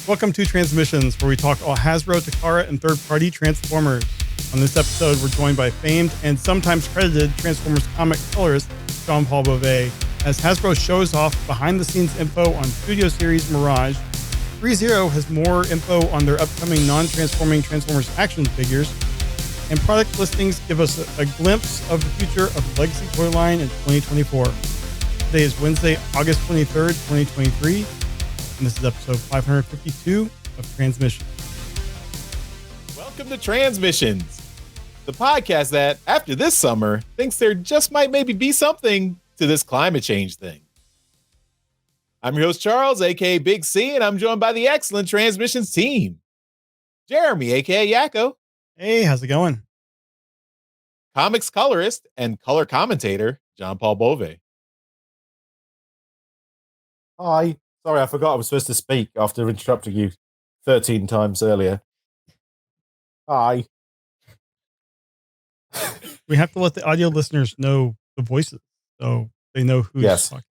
Welcome to Transmissions, where we talk all Hasbro, Takara, and third-party Transformers. On this episode, we're joined by famed and sometimes credited Transformers comic colorist John-Paul Bove as Hasbro shows off behind-the-scenes info on Studio Series Mirage. ThreeZero has more info on their upcoming non-transforming Transformers action figures, and product listings give us a glimpse of the future of the Legacy toyline in 2024. Today is Wednesday, August 23rd, 2023, and this is episode 552 of Transmissions. Welcome to Transmissions, the podcast that, after this summer, thinks there just might maybe be something to this climate change thing. I'm your host, Charles, aka Big C, and I'm joined by the excellent Transmissions team. Jeremy, aka Yakko. Hey, how's it going? Comics colorist and color commentator, John-Paul Bove. Hi. Sorry, I forgot I was supposed to speak after interrupting you 13 times earlier. Hi. We have to let the audio listeners know the voices so they know who's talking.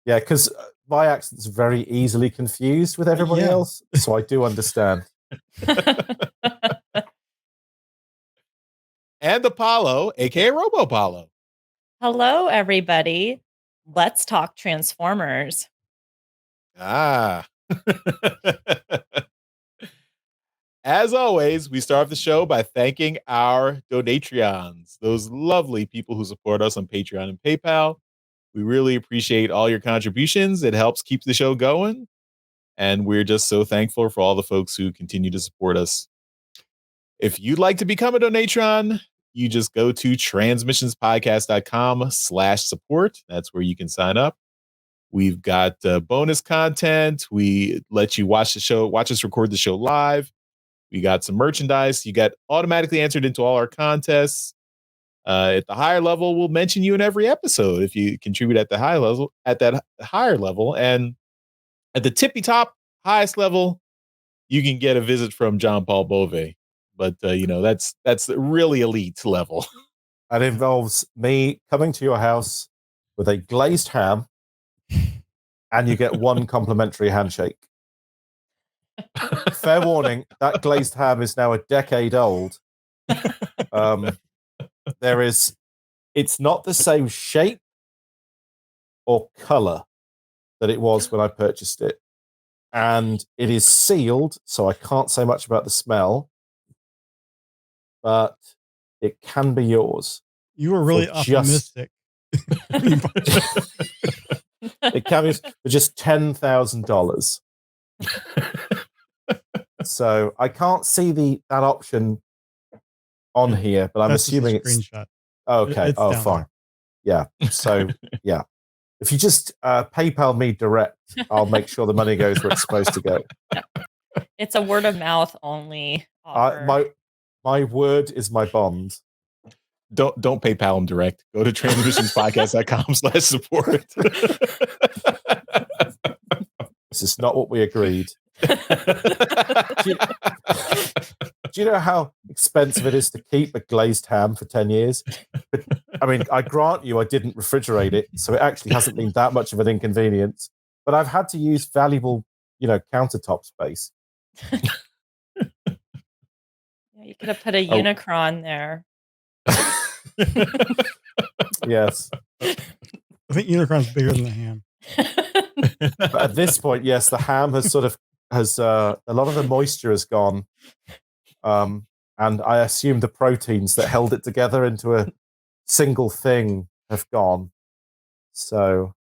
Yeah, because my accent's very easily confused with everybody else, so I do understand. And Apollo, aka Robo Apollo. Hello, everybody. Let's talk Transformers. Ah. As always, we start the show by thanking our Donatreons, those lovely people who support us on Patreon and PayPal. We really appreciate all your contributions. It helps keep the show going. And we're just so thankful for all the folks who continue to support us. If you'd like to become a Donatron, you just go to transmissionspodcast.com/support. That's where you can sign up. We've got bonus content. We let you watch us record the show live. We got some merchandise. You got automatically entered into all our contests. At the higher level, we'll mention you in every episode if you contribute at that higher level. And at the tippy top, highest level, you can get a visit from John-Paul Bove. But that's really elite level. That involves me coming to your house with a glazed ham, and you get one complimentary handshake. Fair warning, that glazed ham is now a decade old. It's not the same shape or color that it was when I purchased it. And it is sealed, so I can't say much about the smell, but it can be yours. You were really optimistic. It can be for just $10,000. So I can't see that option on here, but I'm assuming it's screenshot. Okay. It's Fine. Yeah. So yeah, if you just PayPal me direct, I'll make sure the money goes where it's supposed to go. It's a word of mouth only offer. My word is my bond. Don't PayPal them direct. Go to transmissionspodcast.com/support. This is not what we agreed. Do you know how expensive it is to keep a glazed ham for 10 years? But, I mean, I grant you I didn't refrigerate it, so it actually hasn't been that much of an inconvenience. But I've had to use valuable, countertop space. Yeah, you could have put a Unicron there. Yes. I think Unicron's bigger than the ham. But at this point, yes, the ham has a lot of the moisture has gone. And I assume the proteins that held it together into a single thing have gone. So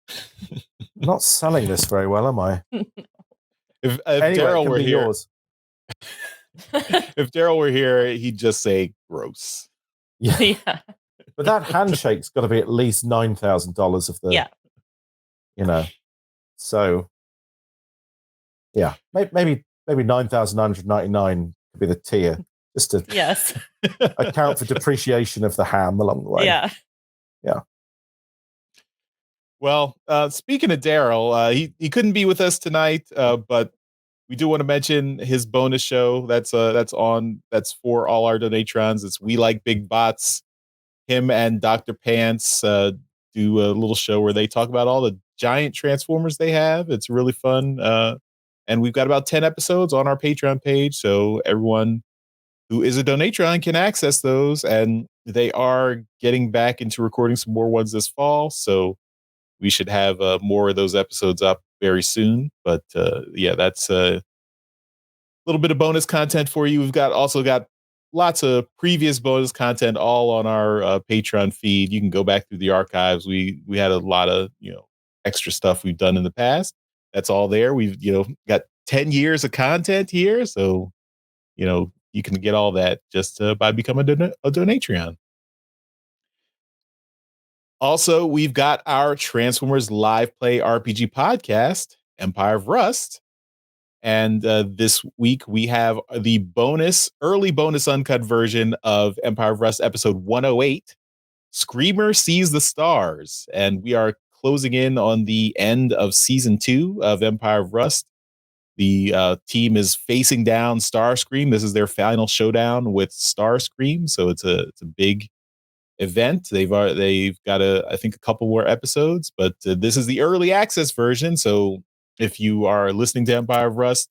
I'm not selling this very well, am I? If Anyway, Daryl were here, yours. if Daryl were here, he'd just say gross. Yeah. But that handshake's got to be at least $9,000 of the. Yeah. So. Yeah, maybe 9,999 could be the tier, just to account for depreciation of the ham along the way. Yeah. Well, speaking of Daryl, he couldn't be with us tonight, but we do want to mention his bonus show that's for all our Donatrons. It's We Like Big Bots. Him and Dr. Pants do a little show where they talk about all the giant Transformers they have. It's really fun. And we've got about 10 episodes on our Patreon page. So everyone who is a Donatron can access those. And they are getting back into recording some more ones this fall. So we should have more of those episodes up very soon. But yeah, that's a little bit of bonus content for you. We've also got lots of previous bonus content all on our Patreon feed. You can go back through the archives. We had a lot of extra stuff we've done in the past. That's all there. We've got 10 years of content here, so you can get all that just by becoming a Donatreon. Also, we've got our Transformers Live Play RPG podcast, Empire of Rust. And this week we have the early bonus uncut version of Empire of Rust episode 108, Screamer Sees the Stars. And we are closing in on the end of season 2 of Empire of Rust. The team is facing down Starscream. This is their final showdown with Starscream. So it's a big event. They've got I think a couple more episodes, but this is the early access version. So if you are listening to Empire of Rust,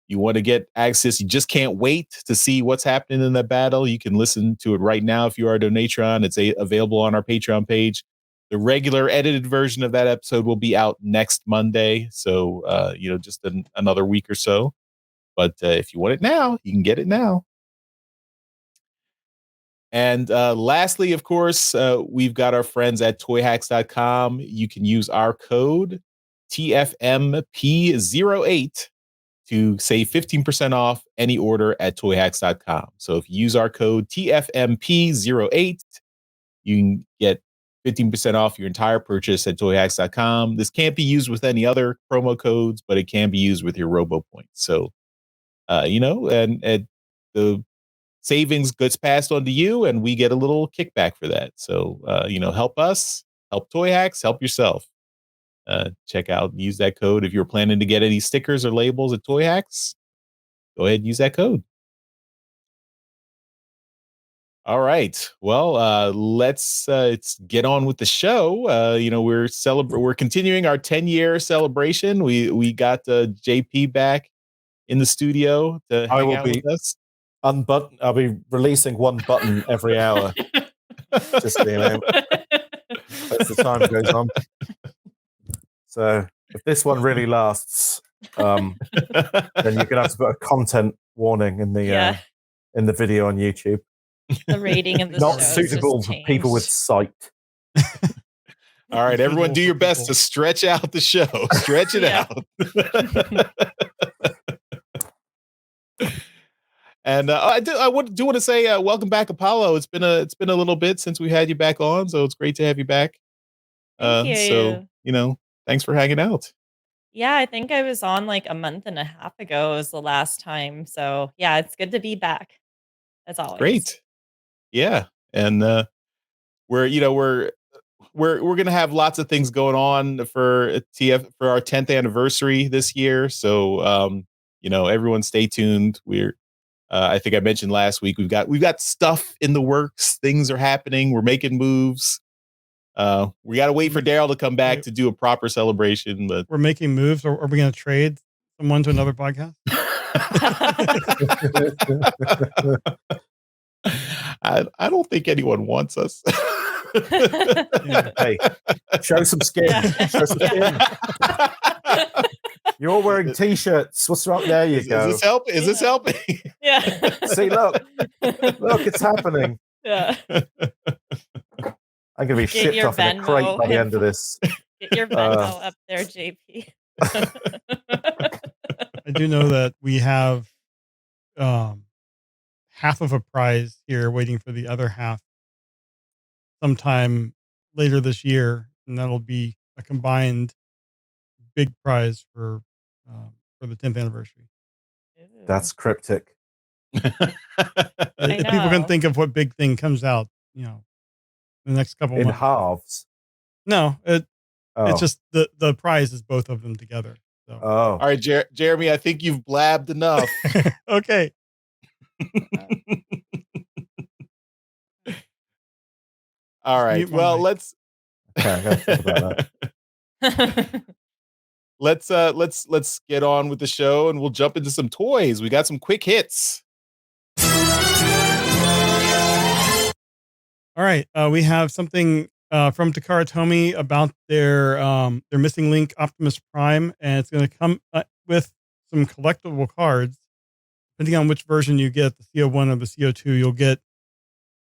you want to get access, you just can't wait to see what's happening in that battle, you can listen to it right now if you are a Donatron. It's available on our Patreon page. The regular edited version of that episode will be out next Monday. So, just another week or so. But if you want it now, you can get it now. And lastly, of course, we've got our friends at toyhacks.com. You can use our code TFMP08 to save 15% off any order at toyhacks.com. So if you use our code TFMP08, you can get 15% off your entire purchase at toyhacks.com. This can't be used with any other promo codes, but it can be used with your Robo points. So, and the savings gets passed on to you, and we get a little kickback for that. So, help us, help Toy Hacks, help yourself. Check out, use that code. If you're planning to get any stickers or labels at Toy Hacks, go ahead and use that code. All right. Well, let's get on with the show. We're continuing our 10-year celebration. We got JP back in the studio to hang out with us. I'll be releasing one button every hour. Just so you know, as the time goes on. So if this one really lasts, then you're gonna have to put a content warning in the video on YouTube. The rating of the not show suitable for people with sight. All right, everyone, do your best to stretch out the show. Stretch it out. And I do want to say welcome back, Apollo. It's been a little bit since we had you back on, so it's great to have you back. Thank you. So thanks for hanging out. Yeah, I think I was on like a month and a half ago was the last time. So yeah, it's good to be back as always. Great. Yeah, and we're gonna have lots of things going on for TF for our 10th anniversary this year. So everyone stay tuned. I think I mentioned last week we've got stuff in the works. Things are happening. We're making moves. We got to wait for Daryl to come back to do a proper celebration. But we're making moves. Or are we going to trade someone to another podcast? I don't think anyone wants us. Hey, show some skin. Yeah. Show some skin. You're all wearing t-shirts. What's wrong? There you go. Is this helping? Yeah. See, look, it's happening. Yeah. I'm gonna be shipped off in a crate by the end of this. Get your Venmo up there, JP. I do know that we have half of a prize here waiting for the other half sometime later this year, and that'll be a combined big prize for the 10th anniversary. That's cryptic. People can think of what big thing comes out, the next couple in months. halves. No, it's just the prize is both of them together. So. All right, Jeremy, I think you've blabbed enough. Okay. All right. Well, let's. Okay, I gotta think about that. let's get on with the show, and we'll jump into some toys. We got some quick hits. All right, we have something from Takara Tomy about their missing link Optimus Prime, and it's going to come with some collectible cards. Depending on which version you get, the CO1 or the CO2, you'll get.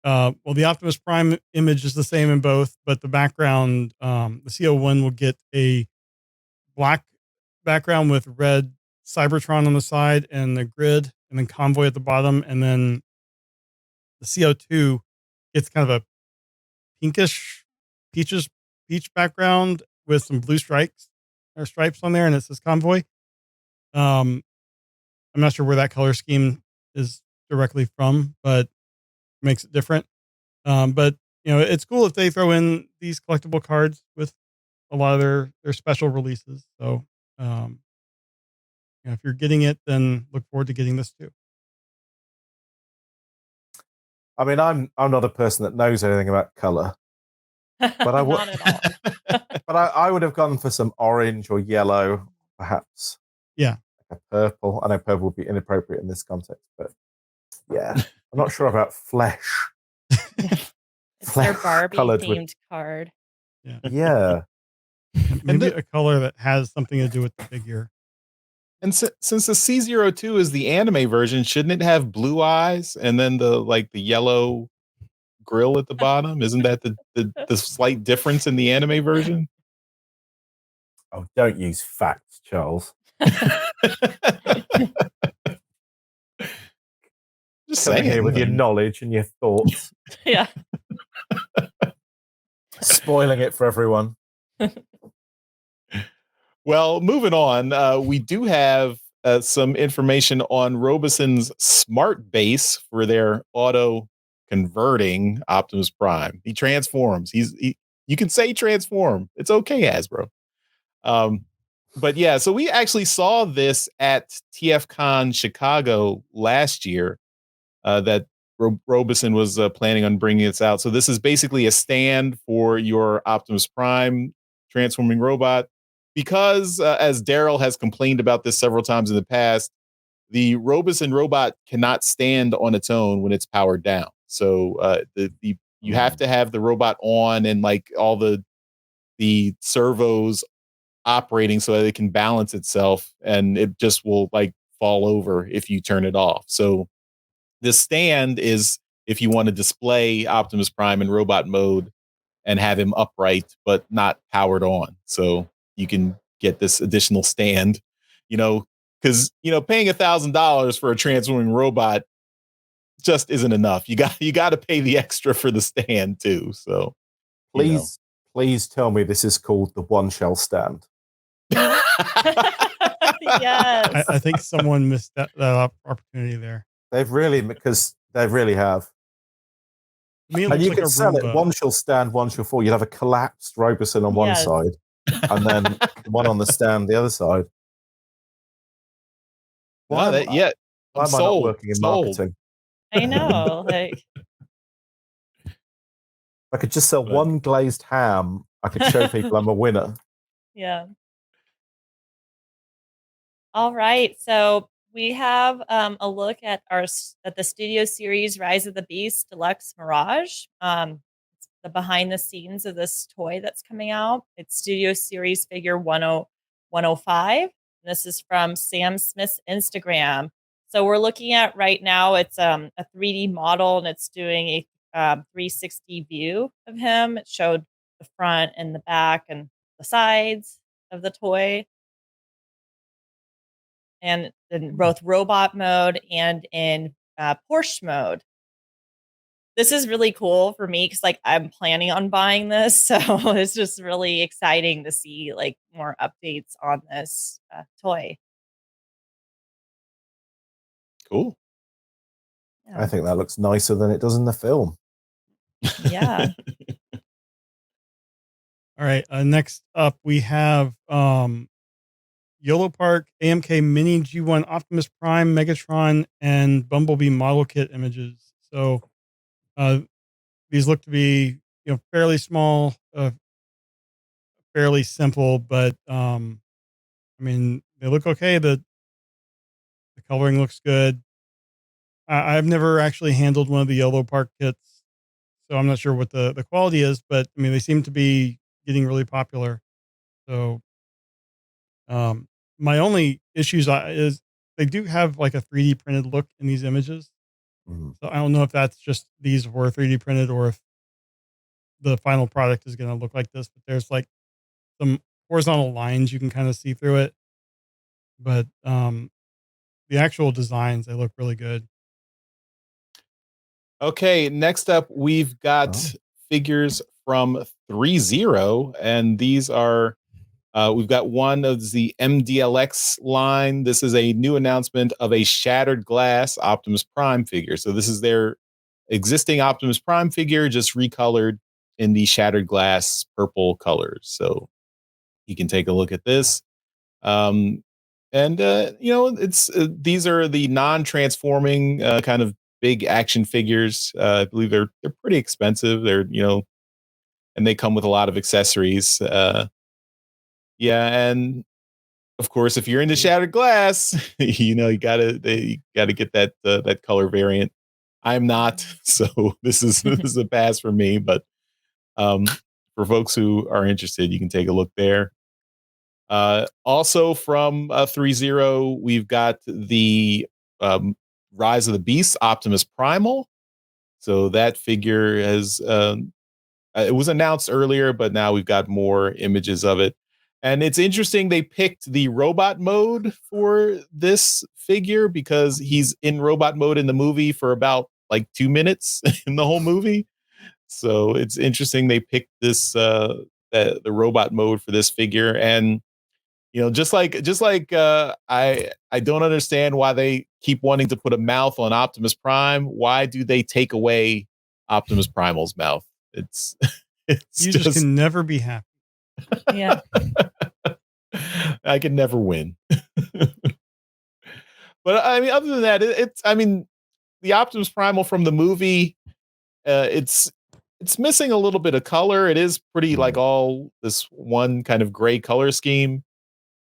Well, the Optimus Prime image is the same in both, but the background, the CO1 will get a black background with red Cybertron on the side and the grid, and then Convoy at the bottom, and then the CO2 gets kind of a pinkish peach background with some blue stripes on there, and it says Convoy. I'm not sure where that color scheme is directly from, but it makes it different. But it's cool if they throw in these collectible cards with a lot of their special releases. So, if you're getting it, then look forward to getting this too. I mean, I'm not a person that knows anything about color, but I would. Not at all. But I would have gone for some orange or yellow, perhaps. Yeah, like a purple. I know purple would be inappropriate in this context, but yeah, I'm not sure about flesh. It's their Barbie colored themed card. Yeah. Maybe a color that has something to do with the figure. And since the C02 is the anime version, shouldn't it have blue eyes and then the yellow grill at the bottom? Isn't that the slight difference in the anime version? Oh, don't use facts, Charles. Just Coming saying, here with your knowledge and your thoughts. Yeah. Spoiling it for everyone. Well, moving on, we do have some information on Roboson's smart base for their auto converting Optimus Prime. He transforms. You can say transform. It's okay, Hasbro. But yeah, so we actually saw this at TFCon Chicago last year, that Roboson was planning on bringing this out. So this is basically a stand for your Optimus Prime transforming robot. Because, as Daryl has complained about this several times in the past, the Roboson robot cannot stand on its own when it's powered down. So you have to have the robot on and like all the servos operating so that it can balance itself, and it just will like fall over if you turn it off. So this stand is if you want to display Optimus Prime in robot mode and have him upright but not powered on. So you can get this additional stand, because paying $1,000 for a transforming robot just isn't enough. You got to pay the extra for the stand too. So please tell me this is called the one shell stand. Yes. I think someone missed that opportunity there. They really have. And you could sell it one shall stand, one shall fall. You'd have a collapsed Roboson on one side, and then one on the stand the other side. Why am I not working in marketing? I know. Like, if I could just sell one glazed ham, I could show people I'm a winner. Yeah. All right. So we have a look at the Studio Series Rise of the Beast Deluxe Mirage. It's the behind the scenes of this toy that's coming out. It's Studio Series figure 105. And this is from Sam Smith's Instagram. So we're looking at right now, it's a 3D model, and it's doing a 360 view of him. It showed the front and the back and the sides of the toy, and in both robot mode and in Porsche mode. This is really cool for me because I'm planning on buying this, so it's just really exciting to see more updates on this toy. Cool. Yeah. I think that looks nicer than it does in the film. Yeah. All right. Next up, we have YOLO Park AMK Mini G1 Optimus Prime, Megatron, and Bumblebee model kit images. So these look to be fairly small, fairly simple, but mean, they look okay. The coloring looks good. I've never actually handled one of the Yellow Park kits, so I'm not sure what the quality is, but I mean, they seem to be getting really popular. So, my only issues is they do have like a 3D printed look in these images. Mhm. So I don't know if that's just these were 3D printed or if the final product is going to look like this, but there's like some horizontal lines you can kind of see through it. But the actual designs, they look really good. Okay, next up we've got Oh. figures from ThreeZero, and these are we've got one of the MDLX line. This is a new announcement of a Shattered Glass Optimus Prime figure. So this is their existing Optimus Prime figure, just recolored in the Shattered Glass purple colors. So you can take a look at this. And it's these are the non-transforming kind of big action figures. I believe they're pretty expensive. They're and they come with a lot of accessories. Yeah, and of course, if you're into Shattered Glass, you gotta get that color variant. I'm not, so this is a pass for me. But um, for folks who are interested, you can take a look there. Also from ThreeZero, we've got the Rise of the Beast Optimus Primal. So that figure has it was announced earlier, but now we've got more images of it. And it's interesting they picked the robot mode for this figure because he's in robot mode in the movie for about like 2 minutes in the whole movie. So it's interesting they picked this the robot mode for this figure. And I don't understand why they keep wanting to put a mouth on Optimus Prime. Why do they take away Optimus Primal's mouth? It's it's You just just can never be happy. Yeah. I can never win. But I mean, other than that, I mean, the Optimus Primal from the movie, it's missing a little bit of color. It is pretty like all this one kind of gray color scheme.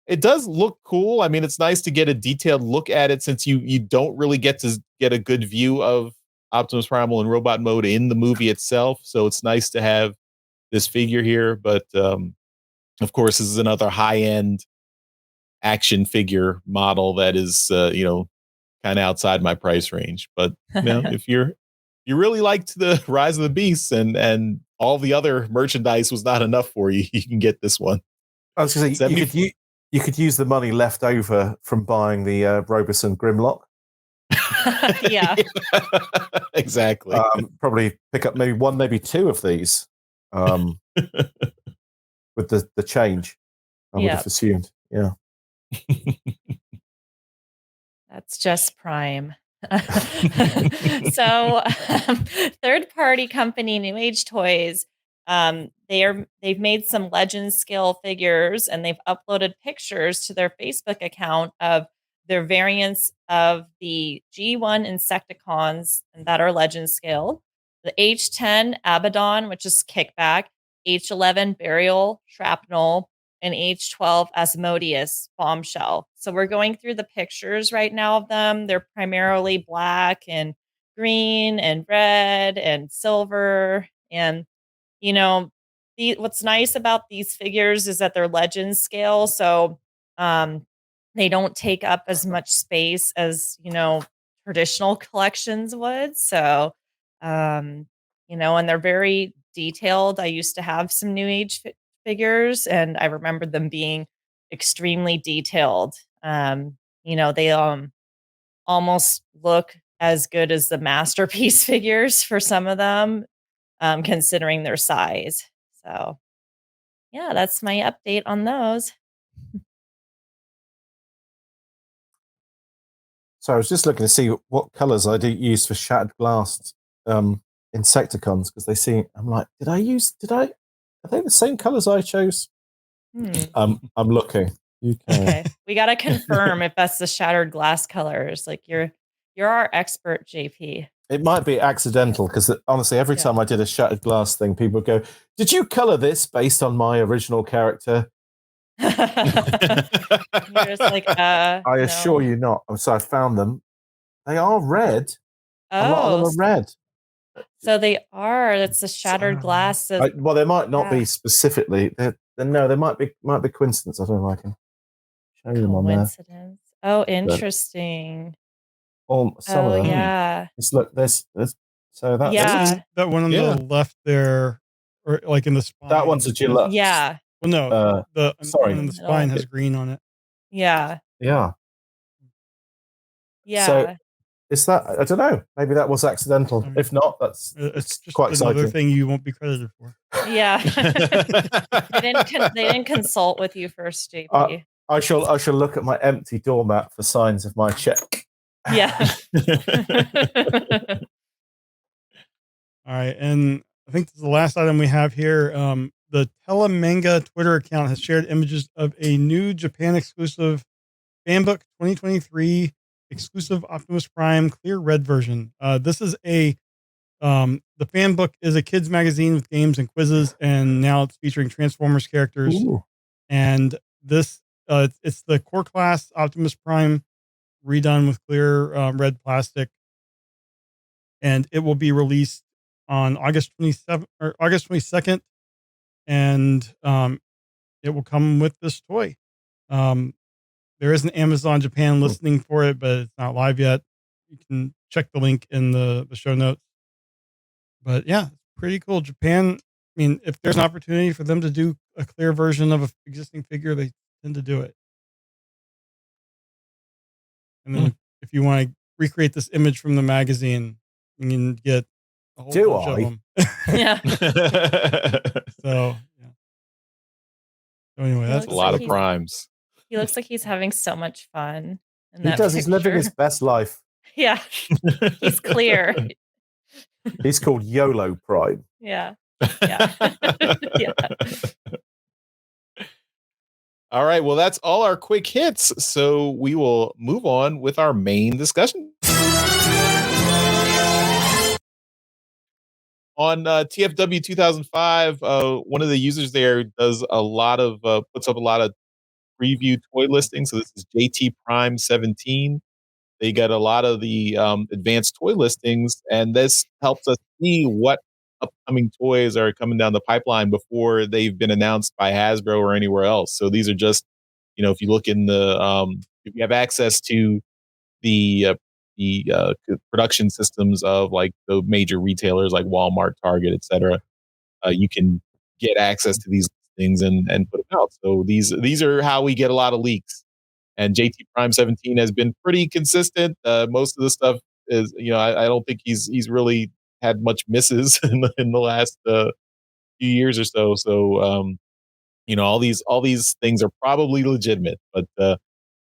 It does look cool. I mean, it's nice to get a detailed look at it since you don't really get to get a good view of Optimus Primal in robot mode in the movie itself. So it's nice to have this figure here. But of course, this is another high end action figure model that is kind of outside my price range. But if you really liked the Rise of the Beasts and all the other merchandise was not enough for you, you can get this one. I was going to say, you could use the money left over from buying the Robeson Grimlock. Yeah. Exactly. Probably pick up maybe one, maybe two of these with the change. I would have assumed. Yeah. That's just Prime. So, third-party company New Age Toys, they've made some Legend scale figures, and they've uploaded pictures to their Facebook account of their variants of the G1 Insecticons that are Legend scale, the H10 Abaddon, which is Kickback, H11 Burial Shrapnel, and H12 Asmodeus Bombshell. So we're going through the pictures right now of them. They're primarily black and green and red and silver. And, what's nice about these figures is that they're Legend scale. So they don't take up as much space as, traditional collections would. So, and they're very detailed. I used to have some New Age figures, and I remember them being extremely detailed. They almost look as good as the masterpiece figures for some of them, considering their size. So, yeah, that's my update on those. So I was just looking to see what colors I do use for Shattered Glass Insecticons because they seem. I'm like, are they the same colors I chose? I'm looking. Okay, we got to confirm if that's the Shattered Glass colors. Like you're our expert, JP. It might be accidental because honestly, every time I did a Shattered Glass thing, people would go, "Did you color this based on my original character?" You're just like, I assure you not. So I found them. They are red. A lot of them are red. So they are. It's the shattered glass. Well, they might not be specifically. No, they might be coincidence. I don't know if I can show you them on there. Coincidence. Oh, interesting. Some of them. Yeah. Look, there's so that's that one on the left there, or like in the spine. That one's a deluxe. Yeah. Well, no, the one in the spine has green on it. Yeah. Yeah. Yeah. So is that? I don't know. Maybe that was accidental. If not, it's just quite another exciting. thing you won't be credited for. Yeah. They didn't consult with you first, JP. I shall look at my empty doormat for signs of my check. Yeah. All right, and I think this is the last item we have here. The Telemanga Twitter account has shared images of a new Japan exclusive Fanbook 2023 exclusive Optimus Prime clear red version. This is the Fanbook is a kids magazine with games and quizzes, and now it's featuring Transformers characters. Ooh. And this it's the core class Optimus Prime redone with clear red plastic, and it will be released on August 27th or August 22nd, and it will come with this toy. There is an Amazon Japan listing for it, but it's not live yet. You can check the link in the show notes. But yeah, it's pretty cool. Japan, I mean, if there's an opportunity for them to do a clear version of an existing figure, they tend to do it. And then if you want to recreate this image from the magazine, you can get a whole bunch of them. Yeah. So, yeah. So anyway, that's a lot of primes. He looks like he's having so much fun. He does. He's living his best life. Yeah. He's clear. He's called YOLO Prime. Yeah. Yeah. Yeah. All right. Well, that's all our quick hits. So we will move on with our main discussion. On TFW 2005, one of the users there does a lot of puts up a lot of preview toy listings. So this is JT Prime 17. They got a lot of the advanced toy listings, and this helps us see what upcoming toys are coming down the pipeline before they've been announced by Hasbro or anywhere else. So these are just, if you look in the, if you have access to the production systems of like the major retailers like Walmart, Target, etc., you can get access to these things and put them out. So these are how we get a lot of leaks. And JT Prime 17 has been pretty consistent. Most of the stuff is, I don't think he's really had much misses in the last few years or so. So, all these things are probably legitimate. But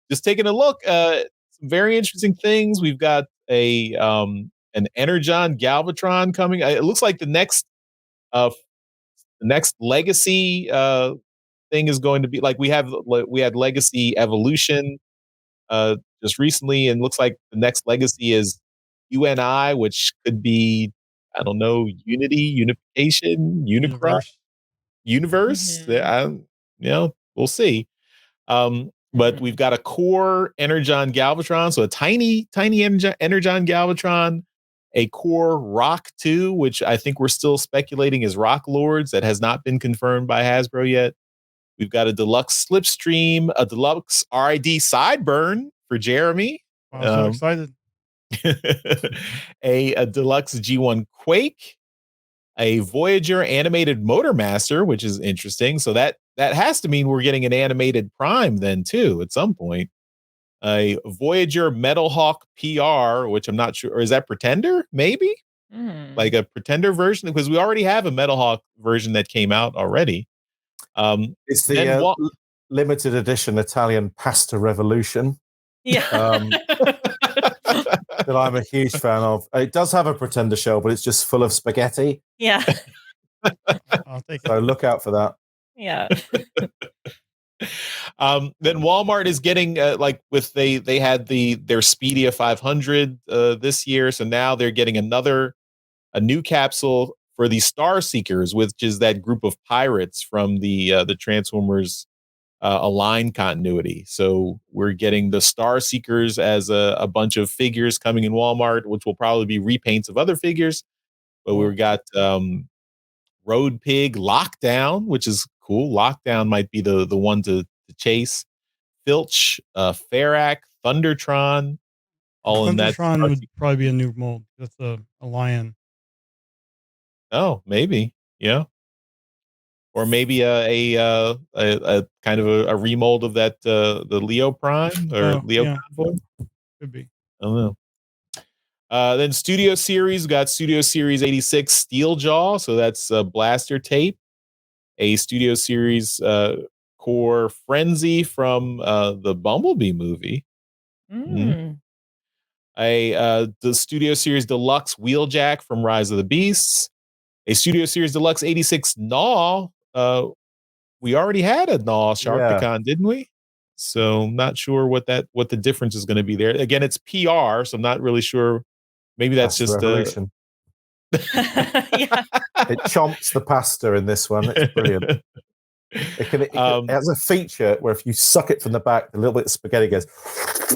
just taking a look, some very interesting things. We've got an Energon Galvatron coming. It looks like the next legacy thing is going to be like we had Legacy Evolution just recently, and looks like the next legacy is UNI, which could be, I don't know, unification, Unicross, universe. We'll see. But we've got a core Energon Galvatron, so a tiny Energon Galvatron, a core Rock 2, which I think we're still speculating is Rock Lords, that has not been confirmed by Hasbro yet. We've got a deluxe Slipstream, a deluxe RID Sideburn for Jeremy. I'm so excited. a deluxe G1 Quake, a Voyager animated Motormaster, which is interesting. So that has to mean we're getting an animated Prime then too at some point. A Voyager Metalhawk PR, which I'm not sure, or is that Pretender? Maybe like a Pretender version, because we already have a Metalhawk version that came out already. It's the limited edition Italian Pasta Revolution. Yeah. That I'm a huge fan of. It does have a Pretender shell, but it's just full of spaghetti. Yeah. I'll take it. So look out for that. Yeah. Then Walmart is getting they had their Speedia 500 this year, so now they're getting a new capsule for the Star Seekers, which is that group of pirates from the Transformers align continuity. So we're getting the Star Seekers as a bunch of figures coming in Walmart, which will probably be repaints of other figures. But we've got Road Pig Lockdown, which is cool. Lockdown might be the one to chase. Filch, Ferrac, Thundertron, all in that. Thundertron would probably be a new mold. That's a lion. Oh, maybe. Yeah. Or maybe a kind of a remold of that the Leo Prime or Leo Convoy. Could be. I don't know. Then Studio Series, got Studio Series 86 Steel Jaw. So that's blaster tape. A Studio Series core Frenzy from the Bumblebee movie. Mm. The Studio Series Deluxe Wheeljack from Rise of the Beasts. A Studio Series Deluxe 86 Gnaw. We already had a Gnaw Sharkticon, didn't we? So I'm not sure what the difference is going to be there. Again, it's PR, so I'm not really sure. Maybe that's just revolution. It chomps the pasta in this one. It's brilliant. It has a feature where if you suck it from the back, the little bit of spaghetti goes.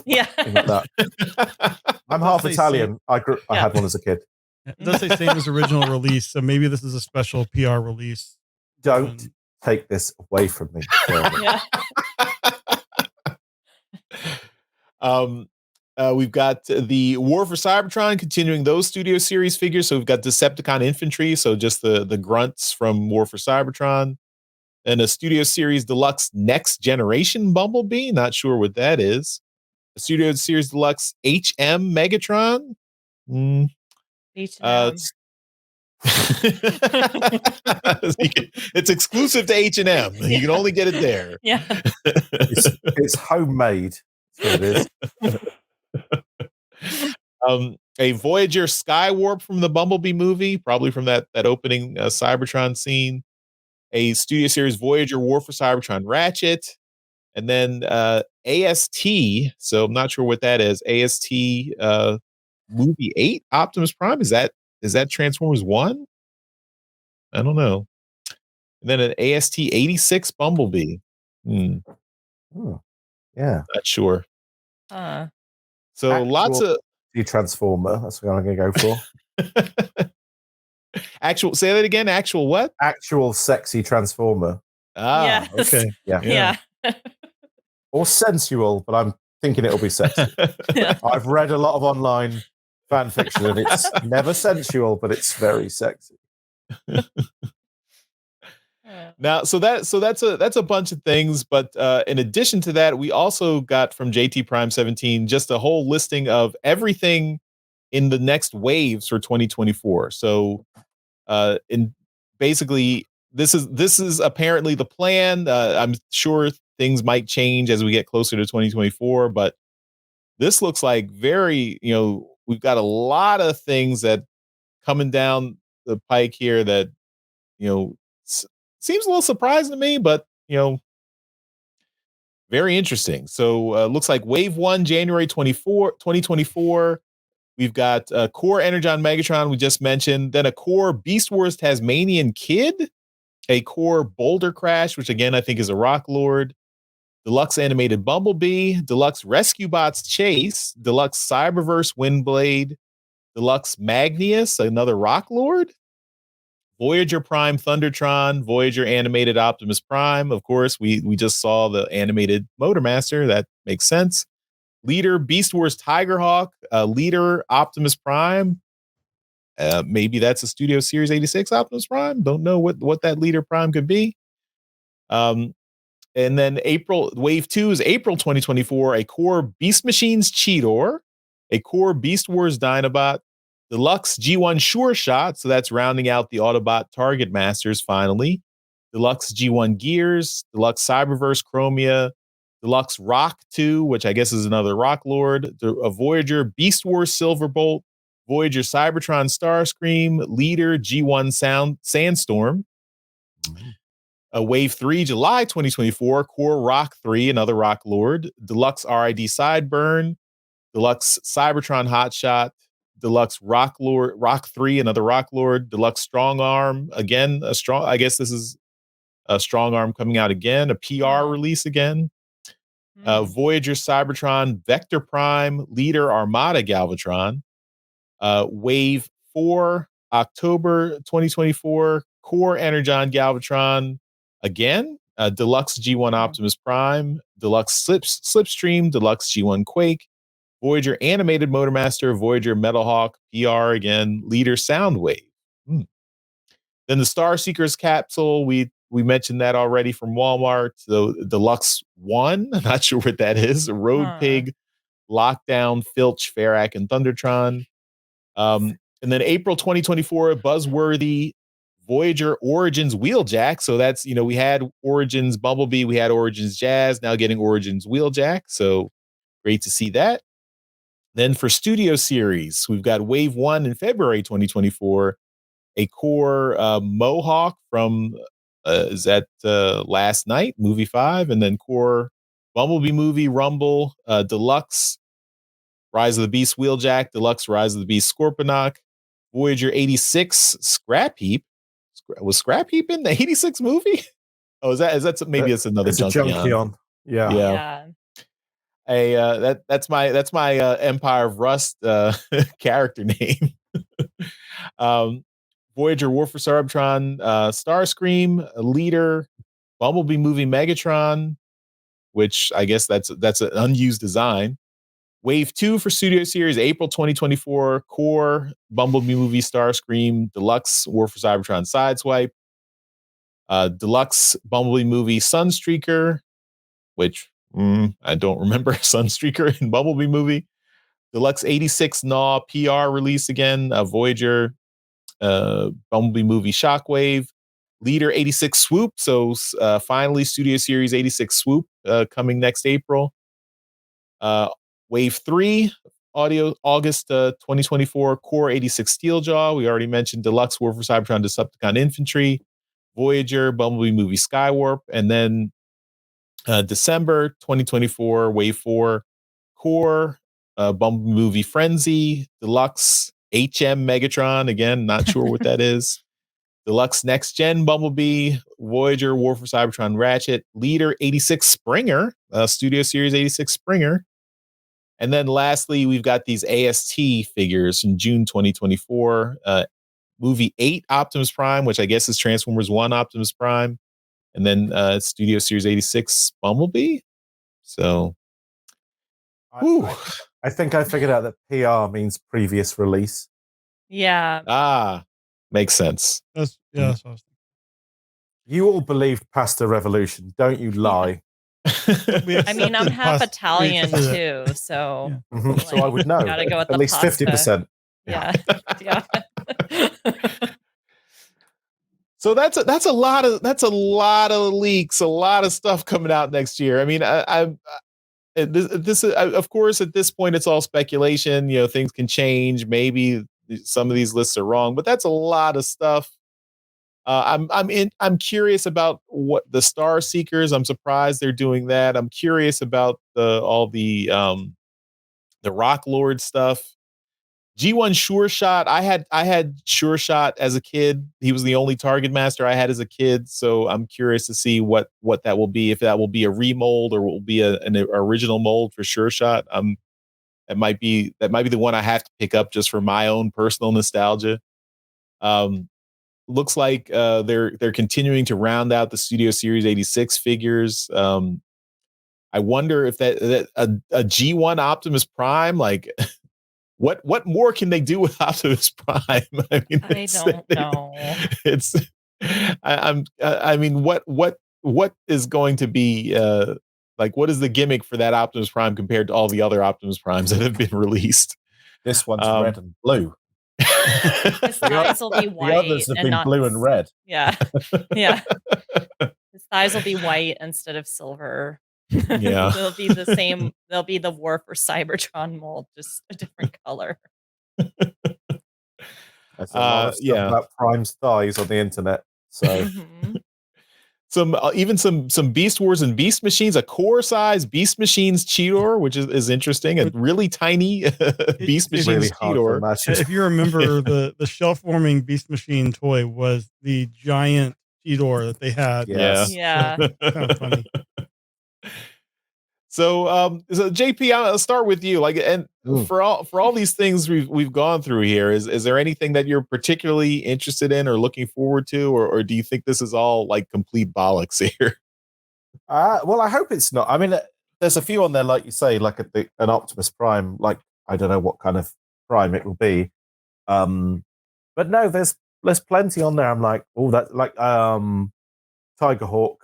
Yeah. Like that. I'm half Italian. I had one as a kid. It does say same as original release, so maybe this is a special PR release. Don't take this away from me. Yeah. We've got the War for Cybertron continuing those Studio Series figures. So we've got Decepticon Infantry, so just the grunts from War for Cybertron, and a Studio Series Deluxe Next Generation Bumblebee. Not sure what that is. A Studio Series Deluxe HM Megatron. It's exclusive to H&M. You can only get it there. Yeah. It's homemade. That's what it is. A Voyager Skywarp from the Bumblebee movie, probably from that opening Cybertron scene. A Studio Series Voyager War for Cybertron Ratchet, and then AST. So I'm not sure what that is. AST movie 8 Optimus Prime. Is that Transformers 1? I don't know. And then an AST 86 Bumblebee. Oh, yeah. Not sure. So actual lots of Transformer. That's what I'm going to go for. Actual. Say that again. Actual what? Actual sexy Transformer. Yes. Okay. Yeah. Or sensual, but I'm thinking it'll be sexy. I've read a lot of online fan fiction, and it's never sensual, but it's very sexy. Now, so that's a bunch of things, but in addition to that, we also got from JT Prime 17 just a whole listing of everything in the next waves for 2024. So, in basically, this is apparently the plan. I'm sure things might change as we get closer to 2024, but this looks like we've got a lot of things that coming down the pike here that seems a little surprising to me, but very interesting. So looks like Wave 1, January 2024. We've got a core Energon Megatron we just mentioned, then a core Beast Wars Tasmanian Kid, a core Boulder Crash, which again I think is a Rock Lord, Deluxe Animated Bumblebee, Deluxe Rescue Bots Chase, Deluxe Cyberverse Windblade, Deluxe Magnius, another Rock Lord, Voyager Prime Thundertron, Voyager Animated Optimus Prime. Of course, we just saw the animated Motormaster. That makes sense. Leader Beast Wars Tigerhawk, Leader Optimus Prime. Maybe that's a Studio Series 86 Optimus Prime. Don't know what that Leader Prime could be. And then Wave 2 is April 2024, a core Beast Machines Cheetor, a core Beast Wars Dinobot, Deluxe G1 Sure Shot, so that's rounding out the Autobot Target Masters finally. Deluxe G1 Gears, Deluxe Cyberverse Chromia, Deluxe Rock 2, which I guess is another Rock Lord, a Voyager Beast Wars Silverbolt, Voyager Cybertron Starscream, Leader G1 Sandstorm. Wave 3, July 2024, Core Rock 3, another Rock Lord, Deluxe RID Sideburn, Deluxe Cybertron Hotshot, Deluxe Rock 3, another Rock Lord, Deluxe Strong Arm, again, I guess this is Strong Arm coming out again, a PR release again. Voyager Cybertron, Vector Prime, Leader Armada Galvatron. Wave 4, October 2024, Core Energon Galvatron again. Deluxe G1 Optimus Prime, Deluxe Slipstream, Deluxe G1 Quake, Voyager Animated Motormaster, Voyager Metalhawk, PR again, Leader Soundwave. Then the Star Seekers capsule, we mentioned that already from Walmart. The Deluxe 1, I'm not sure what that is. Road Pig, Lockdown, Filch, Ferrac, and Thundertron. And then April 2024, Buzzworthy Voyager Origins Wheeljack. So that's, we had Origins Bumblebee, we had Origins Jazz, now getting Origins Wheeljack. So great to see that. Then for Studio Series, we've got Wave 1 in February 2024, a core Mohawk from Last Night, movie 5, and then core Bumblebee movie, Rumble, Deluxe, Rise of the Beast Wheeljack, Deluxe Rise of the Beast Scorponok, Voyager 86 Scrap Heap. Was Scrap Heap in the 86 movie? Oh, is that maybe it's another Junkion. Yeah. That's my Empire of Rust character name. Voyager War for Cybertron, Starscream, Leader, Bumblebee movie Megatron, which I guess that's an unused design. Wave 2 for Studio Series, April 2024, Core, Bumblebee movie Starscream, Deluxe War for Cybertron Sideswipe, Deluxe Bumblebee movie Sunstreaker, which I don't remember Sunstreaker in Bumblebee movie. Deluxe 86 Gnaw PR release again, Voyager, Bumblebee movie Shockwave, Leader 86 Swoop. So finally, Studio Series 86 Swoop coming next April. Wave 3, August 2024, Core 86 Steeljaw. We already mentioned Deluxe War for Cybertron Decepticon Infantry, Voyager, Bumblebee movie Skywarp, and then December 2024, Wave 4, Core, Bumblebee movie Frenzy, Deluxe, HM Megatron. Again, not sure what that is. Deluxe Next Gen Bumblebee, Voyager, War for Cybertron Ratchet, Leader 86 Springer, Studio Series 86 Springer. And then lastly, we've got these AST figures in June 2024. Movie 8 Optimus Prime, which I guess is Transformers 1 Optimus Prime. And then Studio Series 86 Bumblebee. So, I think I figured out that PR means previous release. Yeah. Makes sense. That's what I was thinking. You all believed past the revolution, don't you lie? I mean, I'm half Italian too, so so I would know. Gotta go with at least pasta. 50%. Yeah. Yeah. So that's a lot of leaks, a lot of stuff coming out next year. I mean, this is, of course, at this point it's all speculation. Things can change. Maybe some of these lists are wrong, but that's a lot of stuff. I'm curious about what the Star Seekers. I'm surprised they're doing that. I'm curious about all the Rock Lord stuff. G1 Sure Shot. I had Sure Shot as a kid. He was the only Target Master I had as a kid. So I'm curious to see what that will be. If that will be a remold or will be an original mold for Sure Shot. That might be the one I have to pick up just for my own personal nostalgia. Looks like they're continuing to round out the Studio Series 86 figures. I wonder if that a G1 Optimus Prime, like what more can they do with Optimus Prime? I mean, I don't know. I mean, what is going to be what is the gimmick for that Optimus Prime compared to all the other Optimus Primes that have been released? This one's red and blue. His thighs will be white. The others have been blue and red. Yeah. Yeah. His thighs will be white instead of silver. Yeah. They'll be the same. They'll be the War for Cybertron mold, just a different color. There's a lot of stuff about Prime's thighs on the internet. So some Beast Wars and Beast Machines, a core size Beast Machines Cheetor, which is interesting. A really tiny Beast Machines really Cheetor. If you remember, the shelf warming Beast Machine toy was the giant Cheetor that they had. Yes. Yeah. Kind of funny. So JP, I'll start with you. Like, and for all these things we've gone through here, is there anything that you're particularly interested in or looking forward to, or do you think this is all like complete bollocks here? Well, I hope it's not. I mean, there's a few on there, like you say, like an Optimus Prime. Like, I don't know what kind of Prime it will be. But no, there's plenty on there. I'm like, oh, that like Tiger Hawk.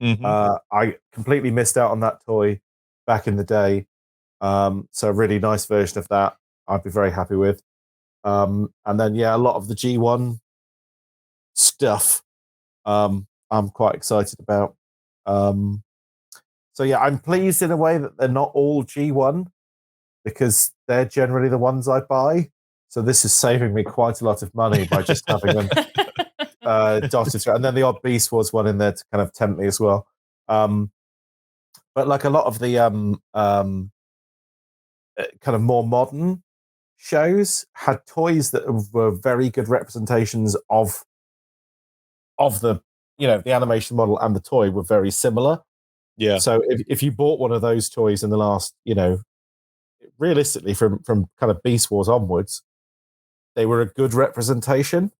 I completely missed out on that toy back in the day. So a really nice version of that I'd be very happy with. And then a lot of the G1 stuff I'm quite excited about. So I'm pleased in a way that they're not all G1 because they're generally the ones I buy. So this is saving me quite a lot of money by just having them dotted through. And then the odd Beast Wars one in there to kind of tempt me as well. But like a lot of the kind of more modern shows had toys that were very good representations of the the animation model and the toy were very similar. Yeah. So if you bought one of those toys in the last, realistically from kind of Beast Wars onwards, they were a good representation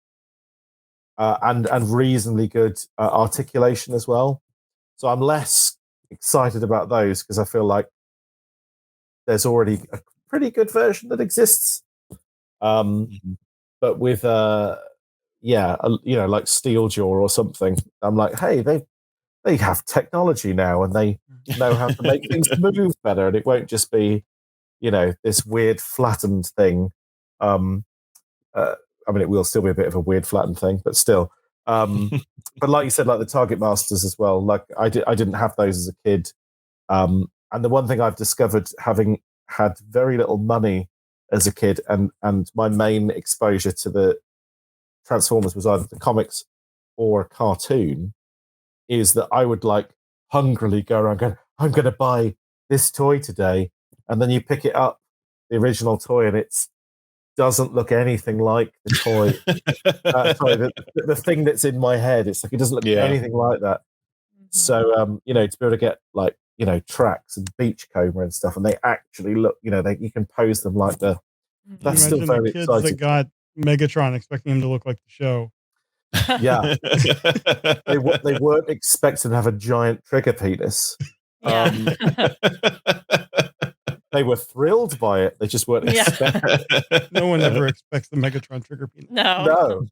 and reasonably good articulation as well. So I'm less excited about those because I feel like there's already a pretty good version that exists. But with like Steeljaw or something, I'm like, hey, they have technology now and they know how to make things move better, and it won't just be this weird flattened thing. I mean, it will still be a bit of a weird flattened thing, but still. But like you said, like the Target Masters as well. Like I didn't have those as a kid. And the one thing I've discovered, having had very little money as a kid, and my main exposure to the Transformers was either the comics or a cartoon, is that I would like hungrily go around going, I'm going to buy this toy today, and then you pick it up, the original toy, and it's doesn't look anything like the toy. Sorry, the thing that's in my head. It's like it doesn't look anything like that. So to be able to get like tracks and Beachcomber and stuff, and they actually look, you can pose them like the. That's still very kids exciting. that got Megatron expecting him to look like the show. Yeah, they weren't expecting to have a giant trigger penis. Yeah. They were thrilled by it. They just weren't expecting. No one ever expects the Megatron trigger penis. No.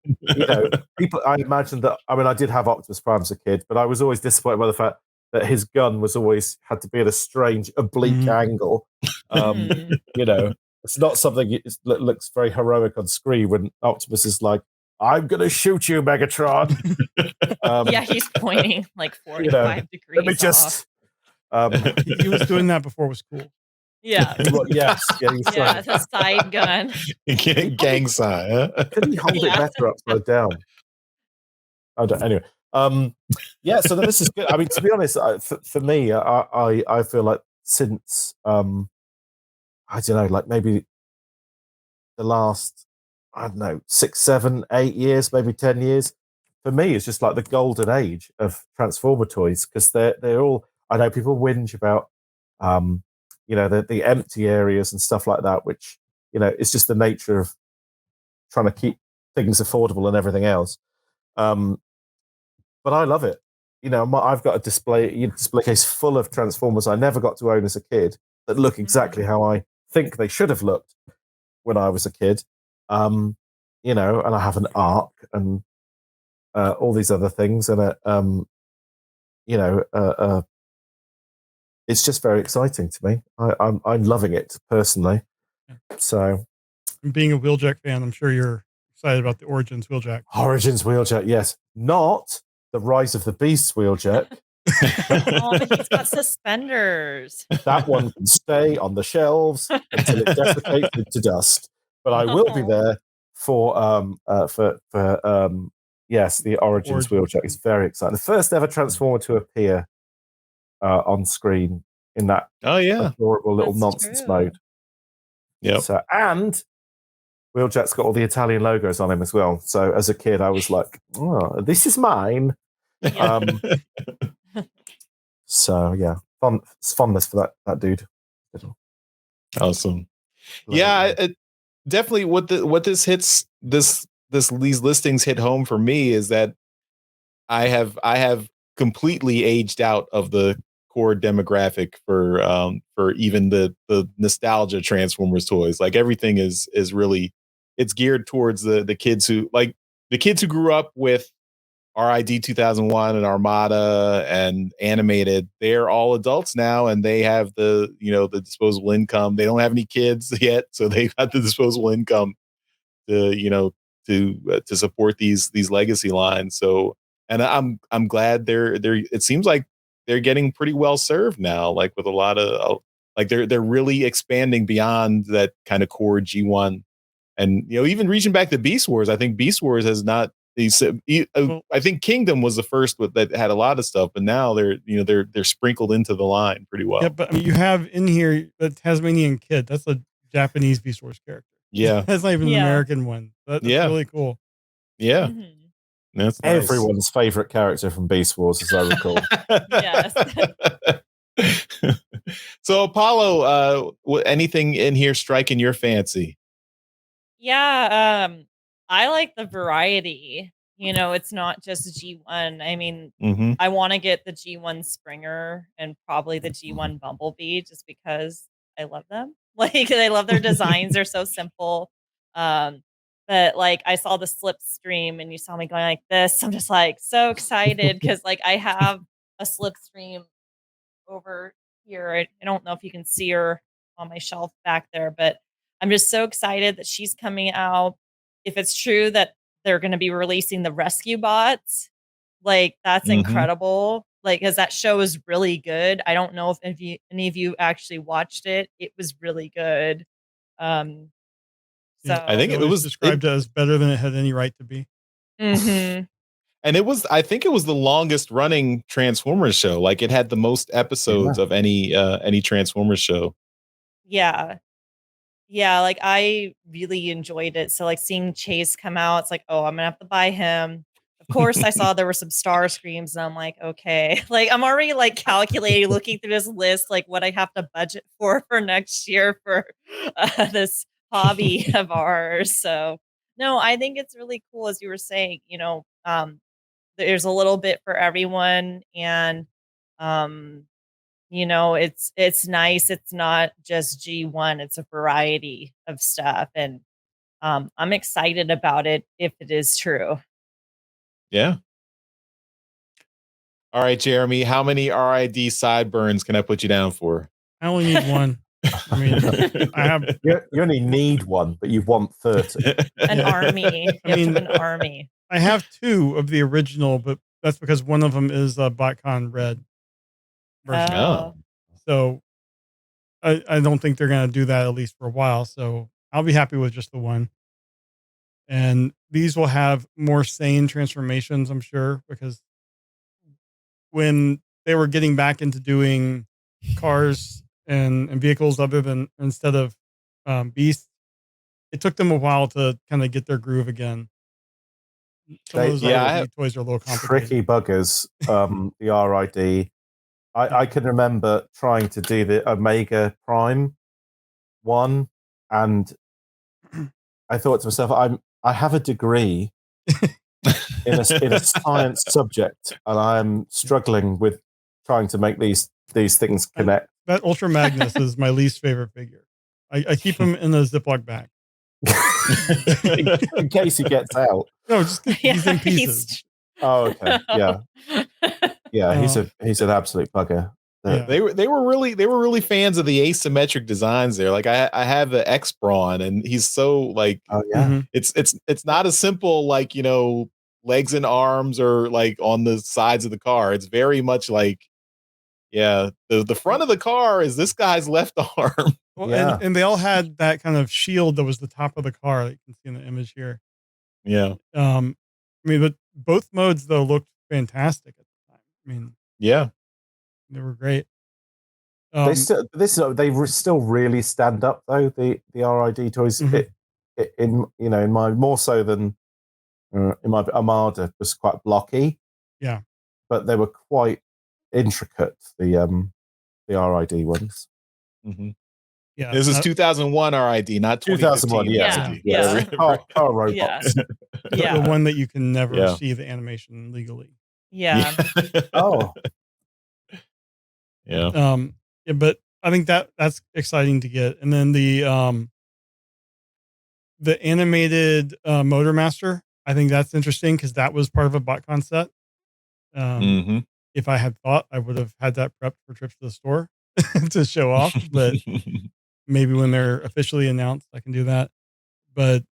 People. I imagine that. I mean, I did have Optimus Prime as a kid, but I was always disappointed by the fact that his gun was always had to be at a strange oblique angle. It's not something that looks very heroic on screen when Optimus is like, I'm going to shoot you, Megatron. He's pointing like 45 degrees Let me just... he was doing that before it was cool. Yeah. Yes. It's a side gun. Gang sign. Huh? Could he hold it better upside down? Anyway. So this is good. I mean, to be honest, for me, I feel like since I don't know, like maybe the last 6, 7, 8 years, maybe 10 years, for me, it's just like the golden age of Transformer toys because they're all. I know people whinge about the empty areas and stuff like that, which it's just the nature of trying to keep things affordable and everything else. But I love it. I've got a display case full of Transformers I never got to own as a kid that look exactly how I think they should have looked when I was a kid. And I have an Ark and all these other things, and it's just very exciting to me. I'm loving it personally. So, being a Wheeljack fan, I'm sure you're excited about the Origins Wheeljack. Origins Wheeljack, yes, not the Rise of the Beasts Wheeljack. But he's got suspenders. That one can stay on the shelves until it desiccates into dust. But I will be there for the Origins Wheeljack. It's very exciting. The first ever Transformer to appear on screen in that adorable little nonsense mode. Yeah. So, and Wheeljack's got all the Italian logos on him as well. So as a kid, I was like, "Oh, this is mine." Yeah. So yeah, fondness for that dude. Awesome. Yeah, definitely. What this hits these listings hit home for me is that I have completely aged out of the core demographic for even the nostalgia Transformers toys. Like everything is really, it's geared towards the kids who grew up with RID 2001 and Armada and animated. They're all adults now, and they have the disposable income. They don't have any kids yet, so they got the disposable income to support these legacy lines. So, and I'm glad they're it seems like they're getting pretty well served now, like with a lot of like they're really expanding beyond that kind of core G1, and even reaching back to Beast Wars. I think Beast Wars has not I think Kingdom was the first that had a lot of stuff, but now they're sprinkled into the line pretty well. Yeah, but I mean, you have in here the Tasmanian Kid. That's a Japanese Beast Wars character. Yeah, that's not even an American one. That's really cool. Yeah, that's nice. Everyone's favorite character from Beast Wars, as I recall. Yes. So Apollo, anything in here striking your fancy? Yeah, I like the variety. It's not just G1. I mean, I want to get the G1 Springer and probably the G1 Bumblebee just because I love them. Like, I love their designs. They're so simple. But like, I saw the Slipstream and you saw me going like this. I'm just like so excited because like I have a Slipstream over here. I don't know if you can see her on my shelf back there, but I'm just so excited that she's coming out. If it's true that they're going to be releasing the rescue bots, like that's incredible. Like, because that show is really good. I don't know if any of you actually watched it. It was really good. So I think it was described as better than it had any right to be. Mm-hmm. And I think it was the longest running Transformers show. Like it had the most episodes of any Transformers show. Yeah. Yeah, like I really enjoyed it. So like seeing Chase come out, it's like, oh, I'm gonna have to buy him. Of course, I saw there were some Star Screams, and I'm like, okay, like I'm already like calculating, looking through this list, like what I have to budget for next year for this hobby of ours. So no, I think it's really cool, as you were saying. There's a little bit for everyone, and it's nice. It's not just G1, it's a variety of stuff. And I'm excited about it if it is true. Yeah. All right, Jeremy, how many RID sideburns can I put you down for? I only need one. I mean, I have. You only need one, but you want 30. An army. I mean, an army. I have two of the original, but that's because one of them is a BotCon Red version. Oh. So I don't think they're going to do that, at least for a while. So I'll be happy with just the one. And these will have more sane transformations, I'm sure, because when they were getting back into doing cars and vehicles other than instead of beasts, it took them a while to kind of get their groove again. Some of those toys are a little complicated. Tricky buggers. The RID. I can remember trying to do the Omega Prime one, and I thought to myself, I have a degree in a science subject, and I'm struggling with trying to make these things connect. That Ultra Magnus is my least favorite figure. I keep him in a Ziploc bag. In case he gets out. No, just he's in pieces. Oh, okay. Yeah. Yeah, he's an absolute bugger. Yeah. They were really fans of the asymmetric designs there. Like I have the X Brawn, and he's so like, it's not a simple like legs and arms or like on the sides of the car. It's very much like the front of the car is this guy's left arm. Well, and they all had that kind of shield that was the top of the car that you can see in the image here. Yeah. I mean, but both modes though looked fantastic at the time. I mean, they were great. They still really stand up though. The RID toys. in my more so than in my Armada was quite blocky. Yeah. But they were quite intricate, the RID ones. Mm-hmm. Yeah. This is 2001 RID, not 2001, 2015 yeah. Car robots. Yeah. The one that you can never see the animation legally. Yeah. Oh. Yeah. Yeah, but I think that's exciting to get. And then the animated Motor Master, I think that's interesting because that was part of a BotCon set. If I had thought, I would have had that prepped for trips to the store to show off. But maybe when they're officially announced, I can do that. But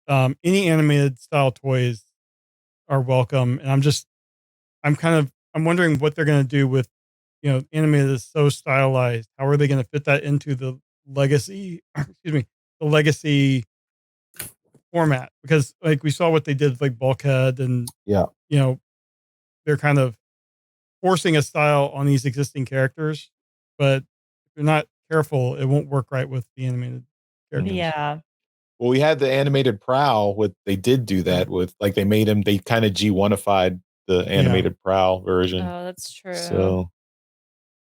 any animated style toys are welcome, and I'm wondering what they're going to do with, animated is so stylized. How are they going to fit that into the legacy? Excuse me, the legacy format, because like we saw what they did with like Bulkhead, and they're kind of forcing a style on these existing characters, but if you're not careful, it won't work right with the animated characters. Yeah. Well, we had the animated Prowl. They did do that with, like, they kind of G1ified the animated Prowl version. Oh, that's true. So,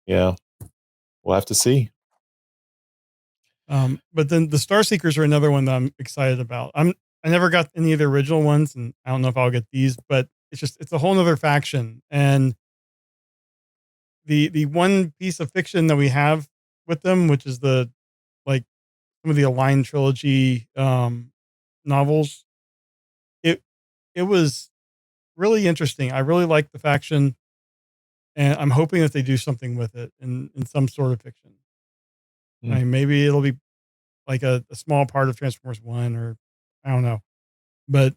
yeah, we'll have to see. But then the Star Seekers are another one that I'm excited about. I never got any of the original ones, and I don't know if I'll get these, but it's a whole nother faction. And the one piece of fiction that we have with them, which is some of the Aligned trilogy novels, it was really interesting. I really like the faction, and I'm hoping that they do something with it in some sort of fiction. I mean, maybe it'll be like a small part of Transformers 1, or I don't know. But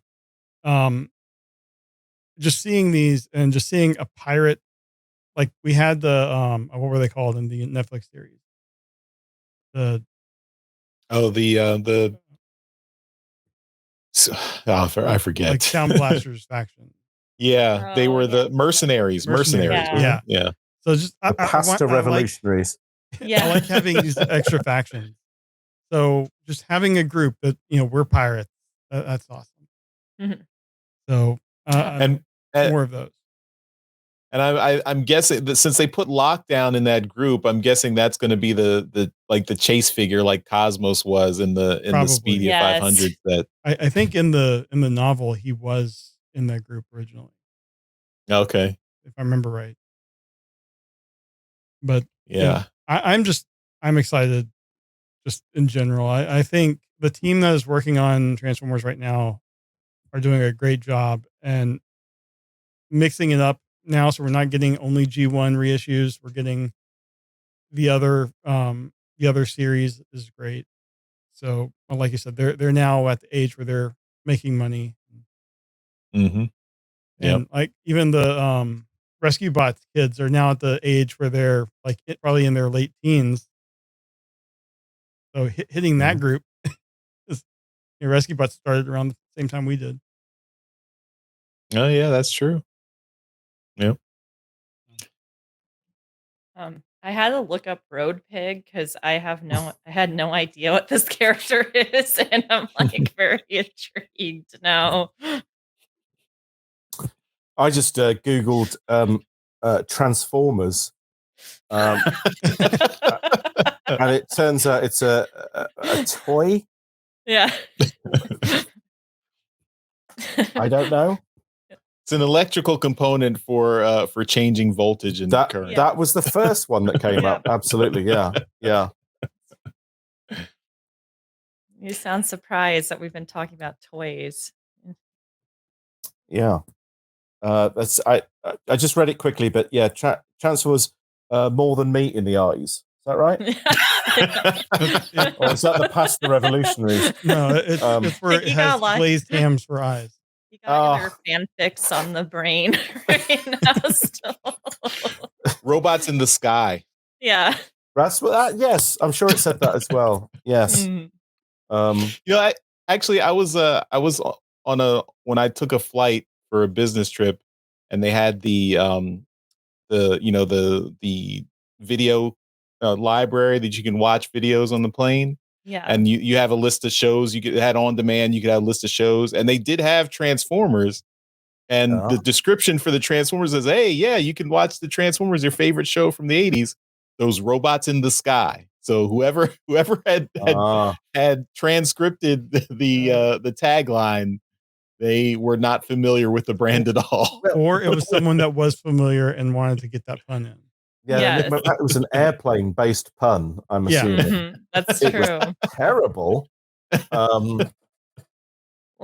just seeing these and just seeing a pirate, like we had the what were they called in the Netflix series? I forget. Like Sound Blasters faction. Yeah, they were the mercenaries. Yeah. Yeah. So just the Pasta Revolutionaries. I like having these extra factions. So just having a group that, we're pirates, that's awesome. Mm-hmm. So and more of those. And I'm guessing that since they put Lockdown in that group, I'm guessing that's going to be the chase figure like Cosmos was in the Speedia 500. That I think in the novel he was in that group originally. Okay, if I remember right. But yeah, I'm excited. Just in general, I think the team that is working on Transformers right now are doing a great job and mixing it up now. So we're not getting only G1 reissues. We're getting the other series is great. So like you said, they're now at the age where they're making money. Mm-hmm. And like even the Rescue Bots kids are now at the age where they're like probably in their late teens. So hitting that group is, Rescue Bots started around the same time we did. Oh yeah, that's true. Yep. I had to look up Road Pig because I had no idea what this character is, and I'm like very intrigued now. I just googled Transformers, and it turns out it's a toy. Yeah. I don't know. It's an electrical component for changing voltage and current. That was the first one that came up. Absolutely, yeah. You sound surprised that we've been talking about toys. Yeah. That's I just read it quickly, but yeah, Transformers more than meat in the eyes. Is that right? Or is that the Pasta Revolutionaries? No, it's where it has glazed hams for eyes. You got your fanfics on the brain right now still. Robots in the Sky. Yeah. That's what yes, I'm sure it said that as well. Yes. I was on when I took a flight for a business trip, and they had the video library that you can watch videos on the plane. Yeah. And you have a list of shows. You could had on demand. You could have a list of shows, and they did have Transformers. And the description for the Transformers is, hey, yeah, you can watch the Transformers, your favorite show from the 80s, those robots in the sky. So whoever had transcripted the tagline, they were not familiar with the brand at all. Or it was someone that was familiar and wanted to get that pun in. Yeah, Yes. it was an airplane-based pun, I'm assuming. Mhm, that's It was true. terrible. Well,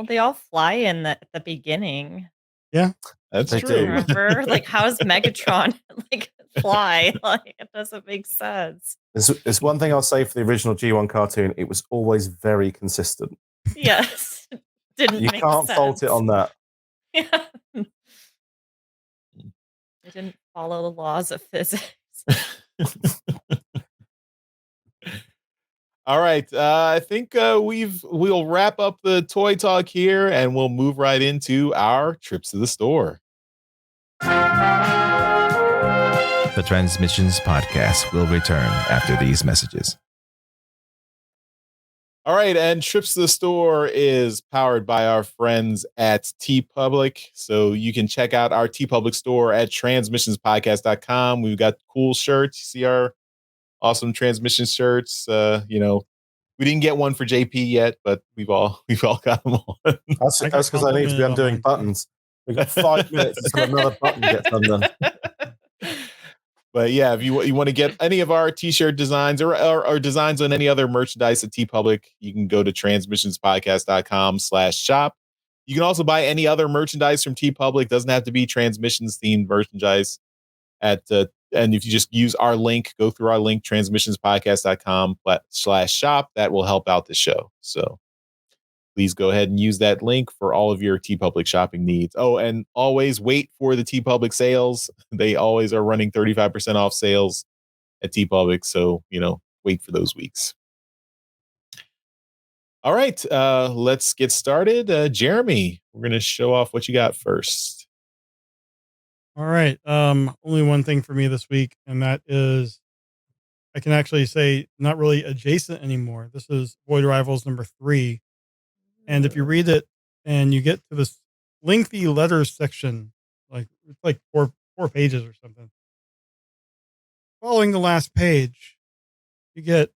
they all fly in at the beginning. Yeah, that's They true. do. Remember? Like, how's Megatron like fly? Like, it doesn't make sense. There's one thing I'll say for the original G1 cartoon. It was always very consistent. Yes. Didn't You make can't sense. fault it on that. Yeah. They didn't follow the laws of physics. All right. I think we'll wrap up the toy talk here, and we'll move right into our trips to the store. The Transmissions Podcast will return after these messages. All right, and Trips to the Store is powered by our friends at TeePublic. So you can check out our TeePublic store at transmissionspodcast.com. We've got cool shirts. You see our awesome transmission shirts. We didn't get one for JP yet, but we've all got them on. That's because I need to be undoing buttons. We've got 5 minutes until another button gets undone. But yeah, if you want to get any of our t-shirt designs or designs on any other merchandise at TeePublic, you can go to transmissionspodcast.com/shop. You can also buy any other merchandise from TeePublic. Doesn't have to be transmissions themed merchandise and if you just use our link, go through our link, transmissionspodcast.com/shop, that will help out the show. So please go ahead and use that link for all of your TeePublic shopping needs. Oh, and always wait for the TeePublic sales. They always are running 35% off sales at TeePublic. So, wait for those weeks. All right, let's get started. Jeremy, we're going to show off what you got first. All right. Only one thing for me this week, and that is I can actually say not really adjacent anymore. This is Void Rivals number 3. And if you read it and you get to this lengthy letters section, it's like four pages or something. Following the last page, you get a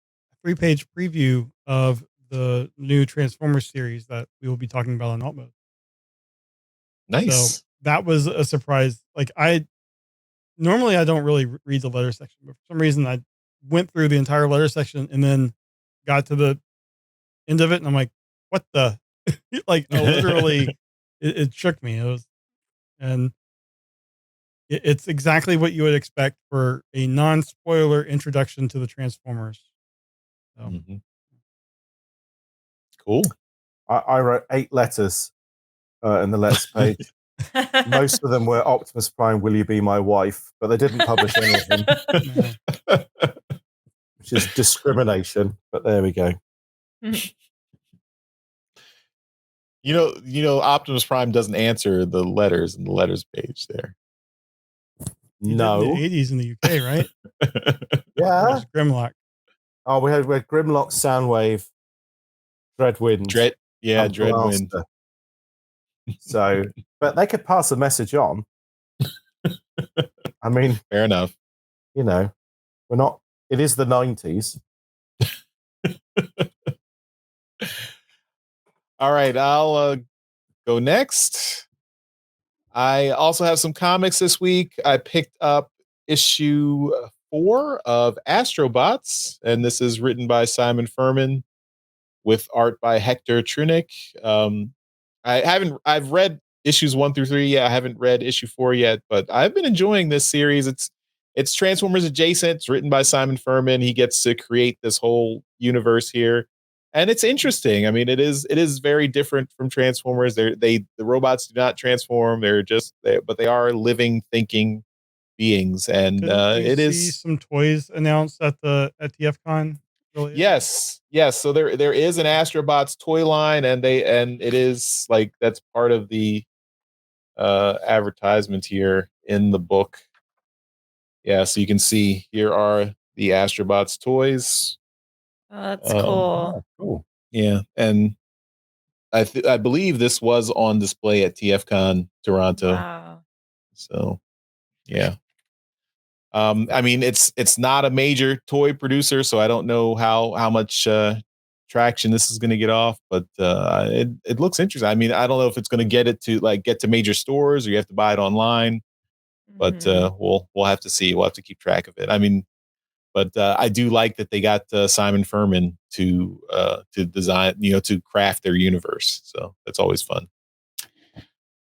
3-page preview of the new Transformers series that we will be talking about on Alt Mode. Nice. So that was a surprise. Normally I don't really read the letter section, but for some reason I went through the entire letter section and then got to the end of it, and I'm like, what the? Literally, it shook me. It's exactly what you would expect for a non-spoiler introduction to the Transformers. So. Mm-hmm. Cool. I wrote 8 letters in the letters page. Most of them were Optimus Prime, will you be my wife? But they didn't publish any of them. Which is discrimination, but there we go. Optimus Prime doesn't answer the letters in the letters page there. No. In the 80s in the UK, right? Yeah. Grimlock. Oh, we had Grimlock, Soundwave, Dreadwind. Dreadwind. So, but they could pass a message on. I mean, fair enough. We're not, it is the 90s. All right, I'll go next. I also have some comics this week. I picked up issue 4 of Astrobots, and this is written by Simon Furman with art by Hector Trunick. I've read issues 1 through 3. Yeah, I haven't read issue 4 yet, but I've been enjoying this series. It's Transformers adjacent. It's written by Simon Furman. He gets to create this whole universe here. And it's interesting. I mean, it is very different from Transformers. The robots do not transform. But they are living, thinking beings. And it is some toys announced at TFCon. Really? Yes. So there is an Astrobots toy line, and it is that's part of the advertisement here in the book. Yeah, so you can see here are the Astrobots toys. Oh, that's cool. Oh, cool. Yeah, and I believe this was on display at TFCon Toronto. Wow. So, yeah. I mean, it's not a major toy producer, so I don't know how much traction this is going to get off, but it looks interesting. I mean, I don't know if it's going to get to major stores or you have to buy it online, but Mhm. we'll have to see. We'll have to keep track of it. I mean, but I do like that they got Simon Furman to design, to craft their universe. So that's always fun.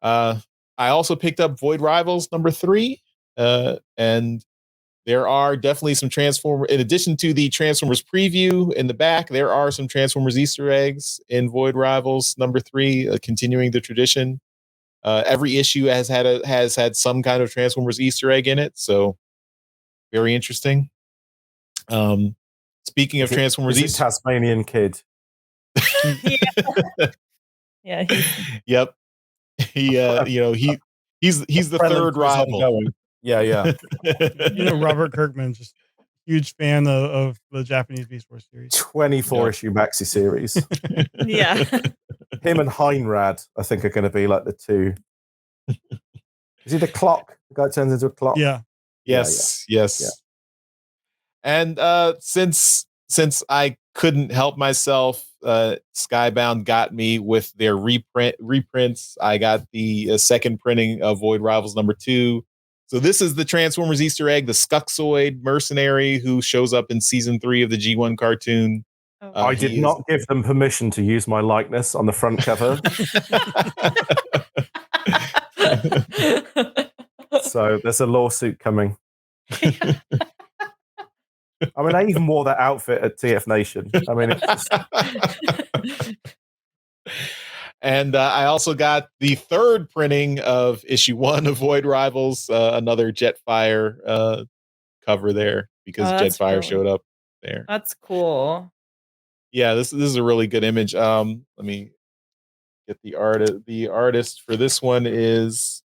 I also picked up Void Rivals #3, and there are definitely some Transformers. In addition to the Transformers preview in the back, there are some Transformers Easter eggs in Void Rivals #3, continuing the tradition. Every issue has had some kind of Transformers Easter egg in it, so very interesting. Speaking of Transformers Is it Easter, Tasmanian Kid? Yeah. yep, he's the third Prelude to his rival. ongoing. Yeah. Robert Kirkman, just huge fan of the Japanese Beast Wars series. 24 issue maxi series. Yeah. Him and Heinrad, I think, are going to be like the two. Is he the clock? The guy turns into a clock? Yeah. Yes. Yeah. And since I couldn't help myself, Skybound got me with their reprints. I got the second printing of Void Rivals #2. So this is the Transformers Easter egg, the Skuxoid mercenary who shows up in season 3 of the G1 cartoon. Oh, I did not give them permission to use my likeness on the front cover. So there's a lawsuit coming. I mean, I even wore that outfit at TF Nation. I mean, it's just... And I also got the third printing of issue 1 of Void Rivals, another Jetfire cover there because Jetfire showed up there. That's cool. Yeah, this is a really good image. Let me get the artist. The artist for this one is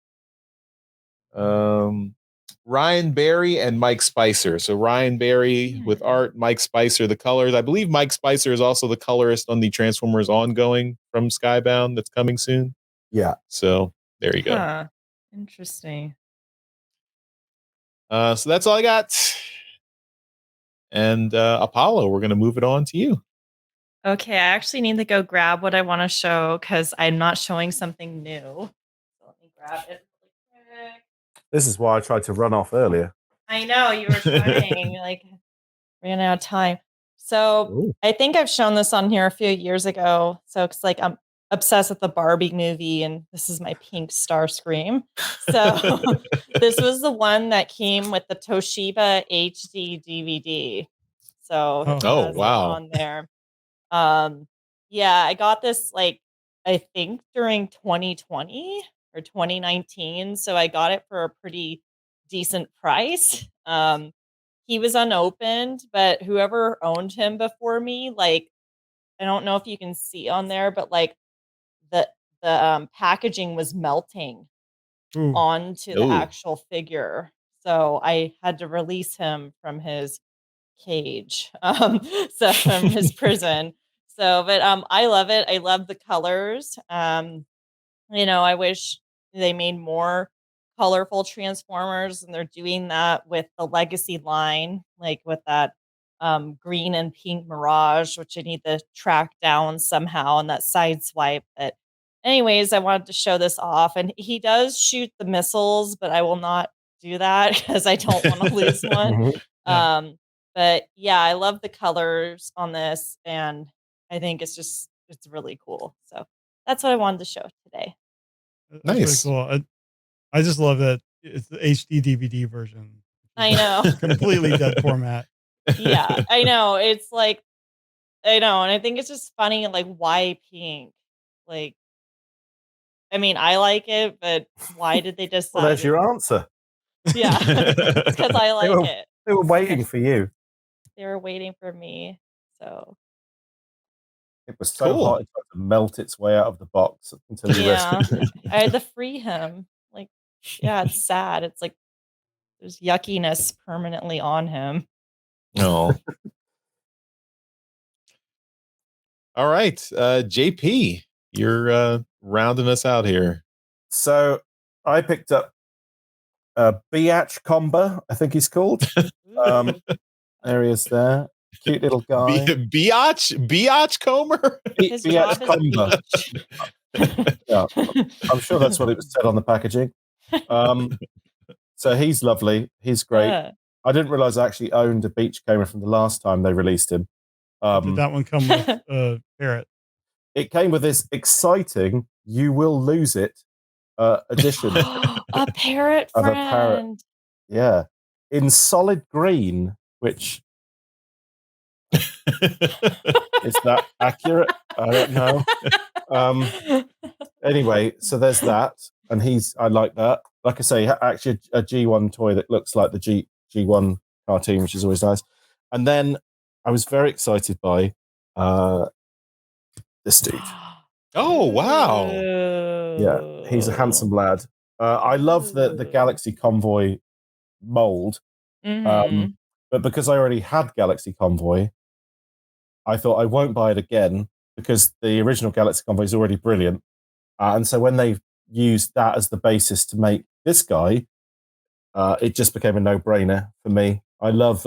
Ryan Barry and Mike Spicer. So Ryan Barry with art, Mike Spicer the colors. I believe Mike Spicer is also the colorist on the Transformers ongoing from Skybound that's coming soon. Yeah. So there you go. Huh. Interesting. So that's all I got. And Apollo, we're going to move it on to you. Okay, I actually need to go grab what I want to show because I'm not showing something new. So let me grab it really quick. This is why I tried to run off earlier. I know you were trying, ran out of time. So I think I've shown this on here a few years ago. So it's like I'm obsessed with the Barbie movie, and this is my pink Starscream. So this was the one that came with the Toshiba HD DVD. So it has it on there. Yeah, I got this I think during 2020 or 2019. So I got it for a pretty decent price. He was unopened, but whoever owned him before me, I don't know if you can see on there, but the packaging was melting onto the actual figure. So I had to release him from his cage, so from his prison. So, but I love it. I love the colors. I wish they made more colorful Transformers, and they're doing that with the Legacy line, like with that green and pink Mirage, which I need to track down somehow on that side swipe. But anyways, I wanted to show this off, and he does shoot the missiles, but I will not do that because I don't want to lose one. But yeah, I love the colors on this, and I think it's really cool. So that's what I wanted to show today. That's really cool. I just love that it's the HD DVD version. I know. Completely dead format. Yeah, I know. It's I know. And I think it's just funny, why pink? I mean, I like it, but why did they decide? Well, there's your answer. Yeah, it's because I like it. They were waiting for you. They were waiting for me. So it was so hot it tried to melt its way out of the box until you rescued it. I had to free him. Yeah, it's sad. It's there's yuckiness permanently on him. No. All right, JP, you're rounding us out here. So I picked up Biatch Comba, I think he's called. There he is there. Cute little guy. Biatch Comer? His Biatch job is Comba. Yeah, I'm sure that's what it was said on the packaging. So he's lovely. He's great. I didn't realize I actually owned a Beachcomber from the last time they released him. Did that one come with Parrot? It came with this exciting "You Will Lose It" edition. A parrot Of friend. a parrot. Yeah, in solid green, which is that accurate? I don't know. Anyway, so there's that, and I like that. Like I say, actually a G1 toy that looks like the G1 cartoon, which is always nice. And then I was very excited by this dude. Oh, wow. Yeah, he's a handsome lad. I love the Galaxy Convoy mold, but because I already had Galaxy Convoy, I thought I won't buy it again because the original Galaxy Convoy is already brilliant. And so when they used that as the basis to make this guy, it just became a no-brainer for me. I love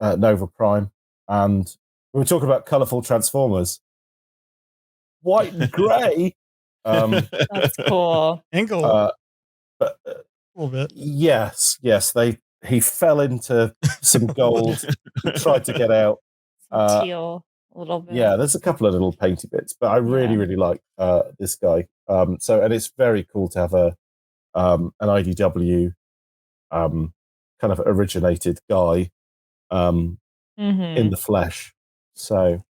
Nova Prime, and we were talking about colourful Transformers. White and grey. That's cool. Ankle. But, a little bit. Yes. He fell into some gold, tried to get out. Teal, a little bit. Yeah, there's a couple of little painty bits, but I really like this guy. And it's very cool to have an IDW kind of originated guy in the flesh. So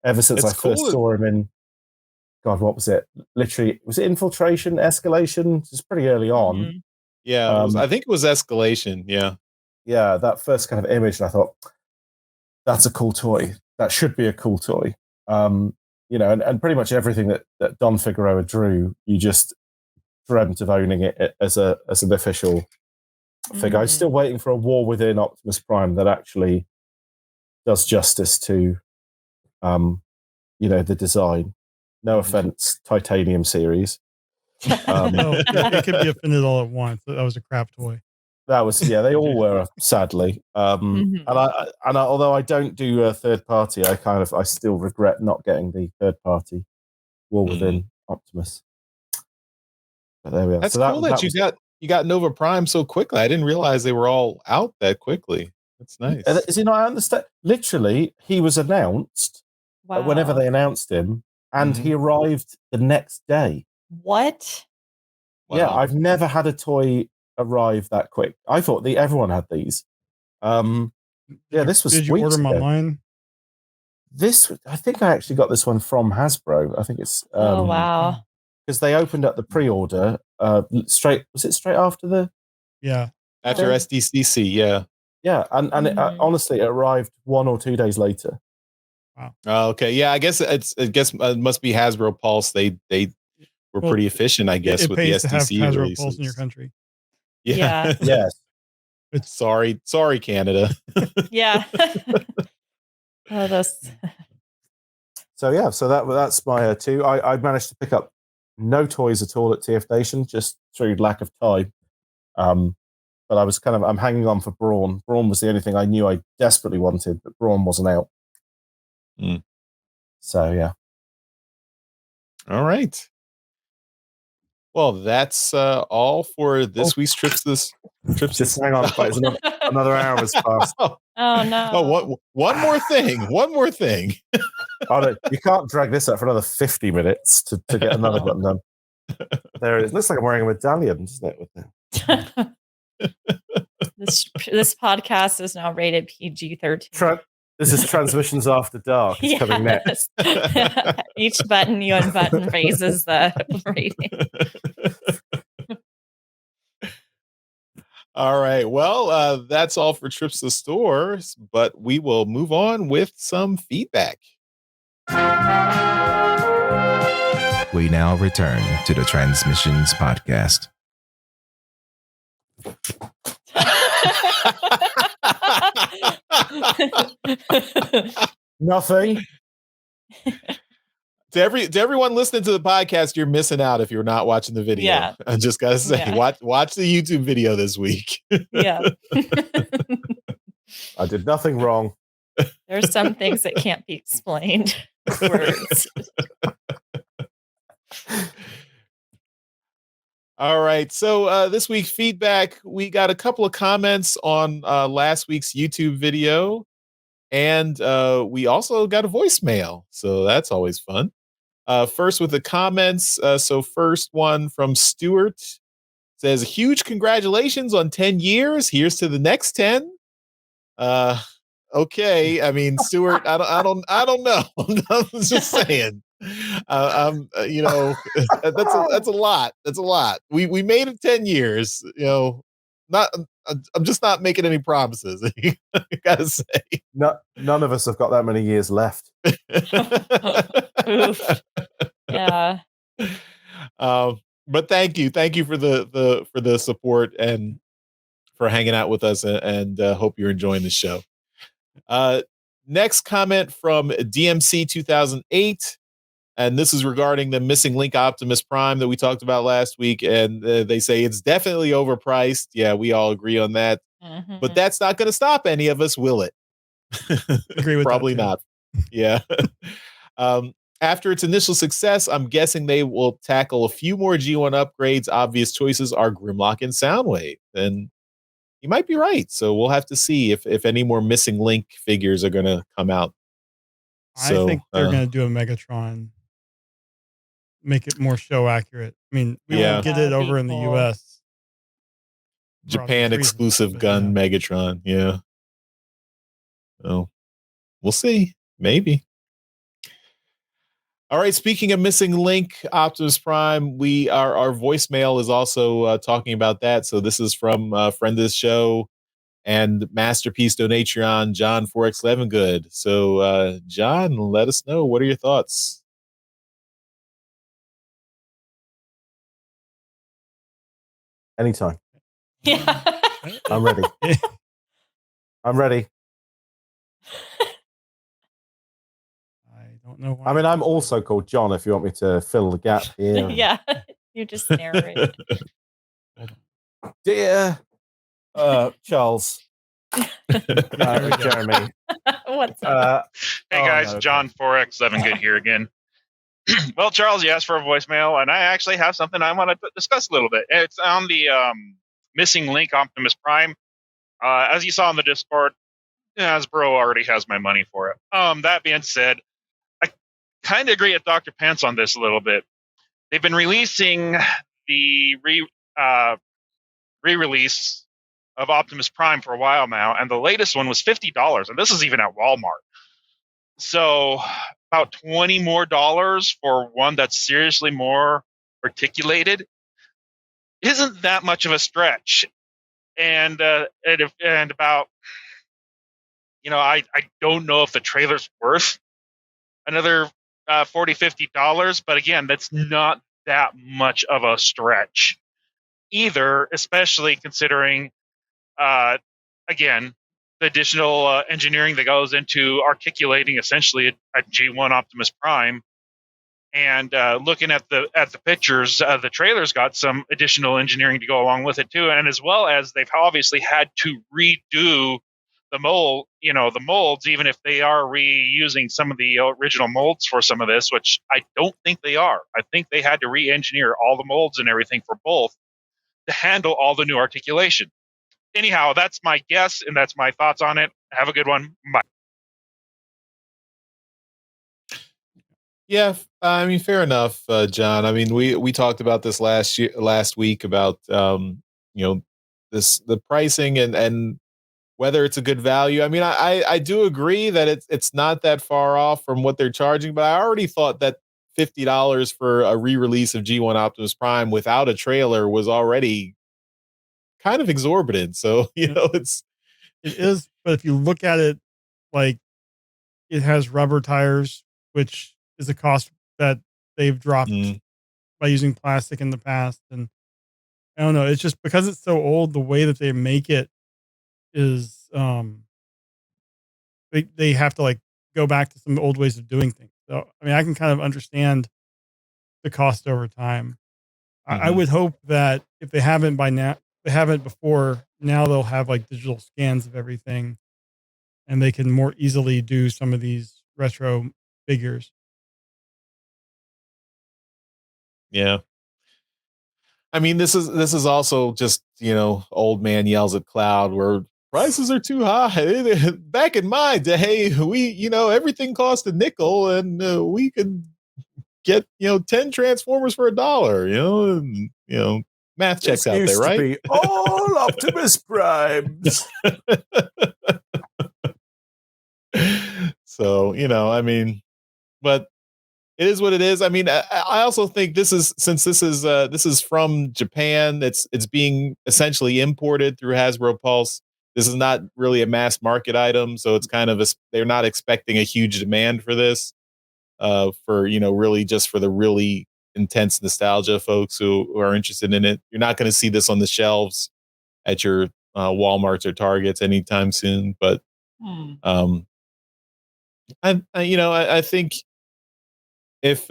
ever since I first saw him in, God, what was it? Literally, was it Infiltration, Escalation? It's pretty early on. Yeah, I think it was Escalation. Yeah, that first kind of image, and I thought, that's a cool toy. That should be a cool toy. And pretty much everything that Don Figueroa drew, you just dreamt of owning it as an official figure. I'm still waiting for a War Within Optimus Prime that actually does justice to, the design. No offense, Titanium series. No, it could be offended all at once. That was a crap toy. That was, they all were, sadly. And although I don't do a third party, I still regret not getting the third party War Within Optimus. But there we are. That's cool that you got Nova Prime so quickly. I didn't realize they were all out that quickly. That's nice. Is he not? I understand. Literally, he was announced whenever they announced him, and he arrived the next day. What? Wow. Yeah, I've never had a toy arrive that quick. I thought everyone had these. This was. Did you order them online? I think I actually got this one from Hasbro. I think it's. Oh wow! Because they opened up the pre-order straight. Was it straight after the? Yeah. After SDCC, yeah. Yeah, and honestly, it arrived 1 or 2 days later. Wow. Okay, yeah. I guess it must be Hasbro Pulse. They were pretty efficient, I guess, with the SDC to have Hasbro releases. Pulse in your country. Yeah. Yes. It's sorry, Canada. Yeah. That's. So that's my two. I managed to pick up no toys at all at TF Nation just through lack of time. But I was I'm hanging on for Brawn. Brawn was the only thing I knew I desperately wanted, but Brawn wasn't out. So yeah. All right. Well, that's all for this week's trips. Just hang on, guys. Another hour has passed. Oh no! Oh, one more thing. One more thing. You can't drag this out for another 50 minutes to get another button done. There it is. Looks like I'm wearing a medallion, doesn't it? With that. This podcast is now rated PG-13. This is Transmissions After Dark. It's coming next. Each button you unbutton raises the rating. All right. Well, that's all for Trips to the Stores, but we will move on with some feedback. We now return to the Transmissions Podcast. Nothing. To everyone listening to the podcast, you're missing out if you're not watching the video. Yeah. I just gotta say, Yeah. watch the YouTube video this week. Yeah. I did nothing wrong. There's some things that can't be explained with words. All right. So this week's feedback, we got a couple of comments on last week's YouTube video, and we also got a voicemail. So that's always fun. First with the comments. So first one from Stuart says, "Huge congratulations on 10 years. Here's to the next 10." Okay. I mean, Stuart, I don't know. I'm just saying. That's a lot. That's a lot. We made it 10 years. Not. I'm just not making any promises. I gotta say. No, none of us have got that many years left. Oof. Yeah. But thank you for the support and for hanging out with us, and hope you're enjoying the show. Next comment from DMC 2008, and this is regarding the missing link Optimus Prime that we talked about last week, and they say it's definitely overpriced. Yeah, we all agree on that. Mm-hmm. But that's not going to stop any of us, will it? Agree with Probably that, not. Yeah. After its initial success, I'm guessing they will tackle a few more G1 upgrades. Obvious choices are Grimlock and Soundwave. And you might be right. So we'll have to see if any more missing link figures are going to come out. I think they're going to do a Megatron, make it more show accurate. I mean, we won't get it over in the US. Japan exclusive gun Megatron. Yeah. Oh, we'll see. Maybe. All right. Speaking of missing link Optimus Prime, our voicemail is also talking about that. So this is from a friend of the show and Masterpiece Donatron, John 4X11 Good. So John, let us know, what are your thoughts? Anytime. Yeah. I'm ready. I'm ready. I don't know why. I mean, I'm also called John, if you want me to fill the gap here. Yeah. You just narrate. Dear Charles. Jeremy. What's up? Hey guys, no, John 4X7 Good here again. Well, Charles, you asked for a voicemail, and I actually have something I want to discuss a little bit. It's on the missing link Optimus Prime. As you saw in the Discord, Hasbro already has my money for it. That being said, I kind of agree with Dr. Pence on this a little bit. They've been releasing the re-release of Optimus Prime for a while now, and the latest one was $50, and this is even at Walmart. So about $20 more for one that's seriously more articulated isn't that much of a stretch. And about, I don't know if the trailer's worth another $40, $50, but again, that's not that much of a stretch either, especially considering, again, the additional engineering that goes into articulating essentially a G1 Optimus Prime, and looking at the pictures, the trailer's got some additional engineering to go along with it too, and as well as they've obviously had to redo the mold, the molds, even if they are reusing some of the original molds for some of this, which I don't think they are. I think they had to re-engineer all the molds and everything for both to handle all the new articulation. Anyhow, that's my guess, and that's my thoughts on it. Have a good one. Bye. Yeah, I mean, fair enough, John. I mean, we talked about this last week about the pricing and whether it's a good value. I mean, I do agree that it's not that far off from what they're charging, but I already thought that $50 for a re-release of G1 Optimus Prime without a trailer was already kind of exorbitant. So, it is, but if you look at it, like, it has rubber tires, which is a cost that they've dropped by using plastic in the past. And I don't know, it's just because it's so old, the way that they make it is they have to like go back to some old ways of doing things. So I mean, I can kind of understand the cost over time. I would hope that if they haven't by now, they haven't before, now they'll have like digital scans of everything, and they can more easily do some of these retro figures. Yeah. I mean, this is also just, old man yells at cloud where prices are too high. Back in my day, everything cost a nickel, and we could get 10 transformers for $1. Math checks out there, right? To be all Optimus Primes. So I mean, but it is what it is. I mean, I also think this is from Japan. It's being essentially imported through Hasbro Pulse. This is not really a mass market item, so it's kind of they're not expecting a huge demand for this. For really just for the really intense nostalgia folks who are interested in it. You're not going to see this on the shelves at your Walmarts or Targets anytime soon. But I think if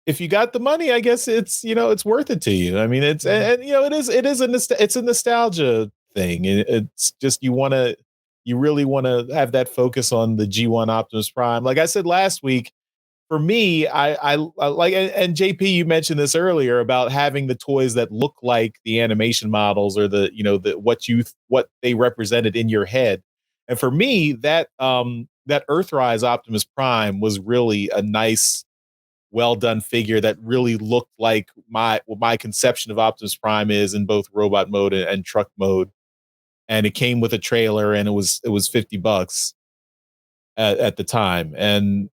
if you got the money, I guess it's worth it to you. I mean, it's it's a nostalgia thing. It's just you really want to have that focus on the G1 Optimus Prime. Like I said last week, for me, I like, and JP, you mentioned this earlier about having the toys that look like the animation models or what they represented in your head. And for me, that Earthrise Optimus Prime was really a nice, well done figure that really looked like my conception of Optimus Prime is in both robot mode and truck mode. And it came with a trailer, and it was $50 at the time. And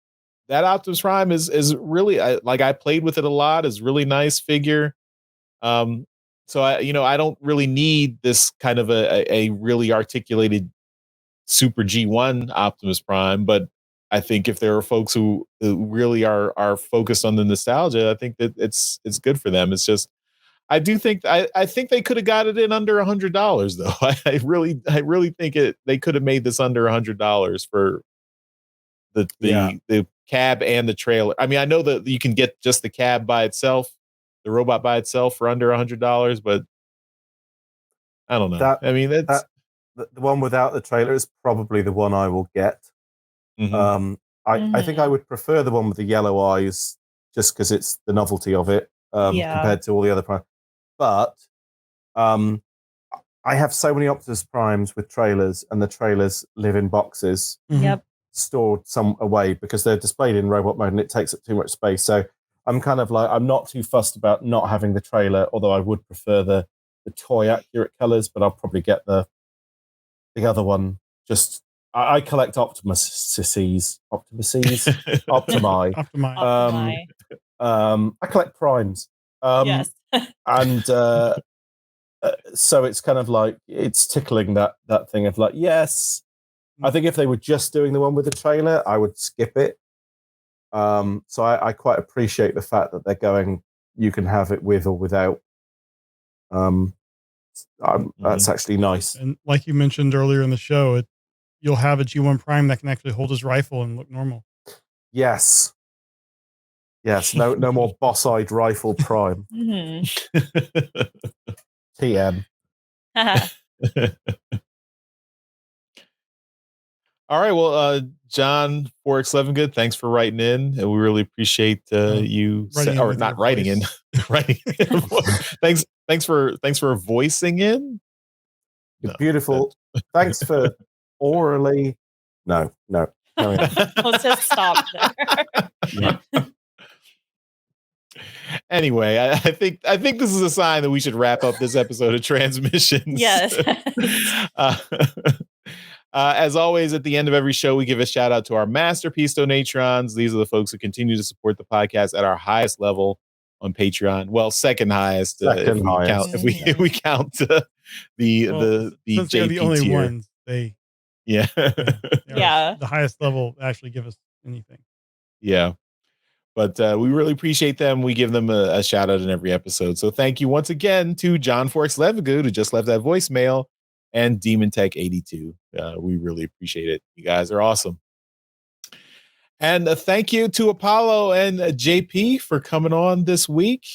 that Optimus Prime is really, I played with it a lot. Is really nice figure. So I don't really need this kind of a really articulated Super G1 Optimus Prime, but I think if there are folks who really are focused on the nostalgia, I think that it's good for them. It's just, I do think I think they could have got it in under $100 though. I really think they could have made this under $100 for the cab and the trailer. I mean, I know that you can get just the cab by itself, the robot by itself for under $100, but I don't know. I mean, that's the one without the trailer is probably the one I will get. I think I would prefer the one with the yellow eyes just because it's the novelty of it compared to all the other primes. But I have so many Optimus Primes with trailers, and the trailers live in boxes. Yep. Stored some away because they're displayed in robot mode and it takes up too much space. So I'm kind of like, I'm not too fussed about not having the trailer, although I would prefer the toy accurate colors, but I'll probably get the other one. Just I collect Optimi. I collect primes. Yes. And so it's kind of like, it's tickling that thing of like, yes. I think if they were just doing the one with the trailer, I would skip it. So I quite appreciate the fact that they're going, you can have it with or without. That's actually nice. And like you mentioned earlier in the show, you'll have a G1 Prime that can actually hold his rifle and look normal. Yes. No more boss-eyed rifle Prime. TM. All right, well, John 4X11 Good, thanks for writing in, and we really appreciate you not writing in, writing. Thanks for voicing in. You're beautiful. Thanks for orally. No. Let's just stop there. Anyway, I think this is a sign that we should wrap up this episode of Transmissions. Yes. As always, at the end of every show, we give a shout out to our masterpiece donatrons. These are the folks who continue to support the podcast at our highest level on Patreon. Well, second highest. If we count the since they're the only tier. ones. The highest level actually give us anything. Yeah. But we really appreciate them. We give them a shout out in every episode. So thank you once again to John 4X Levigood, who just left that voicemail. and Demon Tech 82. We really appreciate it. You guys are awesome. And thank you to Apollo and JP for coming on this week.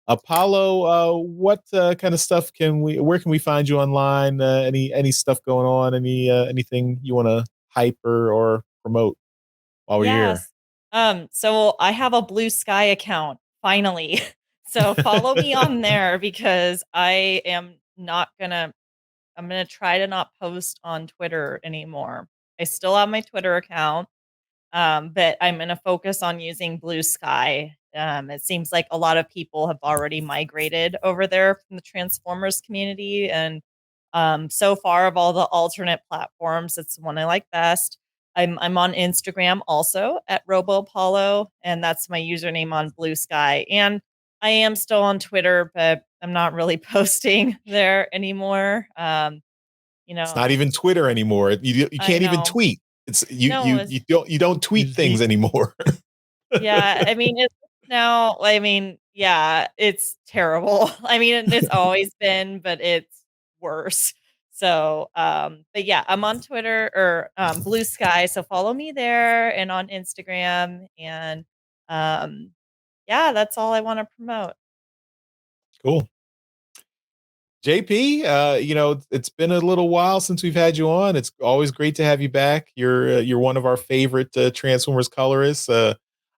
Apollo, what kind of stuff where can we find you online? Any stuff going on? Anything you want to hype or promote while we're here? So I have a Blue Sky account finally. So follow me on there because I'm gonna try to not post on Twitter anymore. I still have my Twitter account. But I'm going to focus on using Blue Sky. It seems like a lot of people have already migrated over there from the Transformers community. And so far, of all the alternate platforms, it's the one I like best. I'm on Instagram also at RoboApollo, and that's my username on Blue Sky. And I am still on Twitter, but I'm not really posting there anymore. It's not even Twitter anymore. You can't even tweet. It's you don't tweet things anymore. Yeah, I mean it's terrible. I mean, it's always been, but it's worse. So, but yeah, I'm on Twitter or Blue Sky, so follow me there and on Instagram and yeah, that's all I want to promote. Cool. JP, it's been a little while since we've had you on. It's always great to have you back. You're one of our favorite Transformers colorists.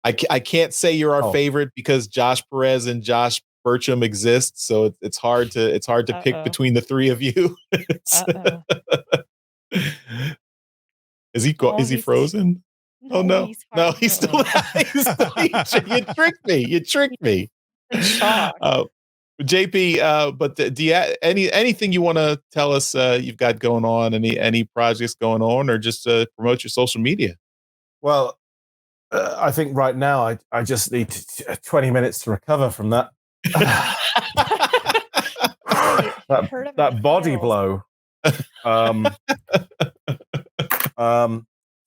I can't say you're our favorite because Josh Perez and Josh Burcham exist, so it's hard to pick between the three of you. Is he frozen? Oh no, he's still. You tricked me. JP, but do you anything you want to tell us you've got going on? Any projects going on, or just promote your social media? Well, I think right now I just need 20 minutes to recover from that. that body blow.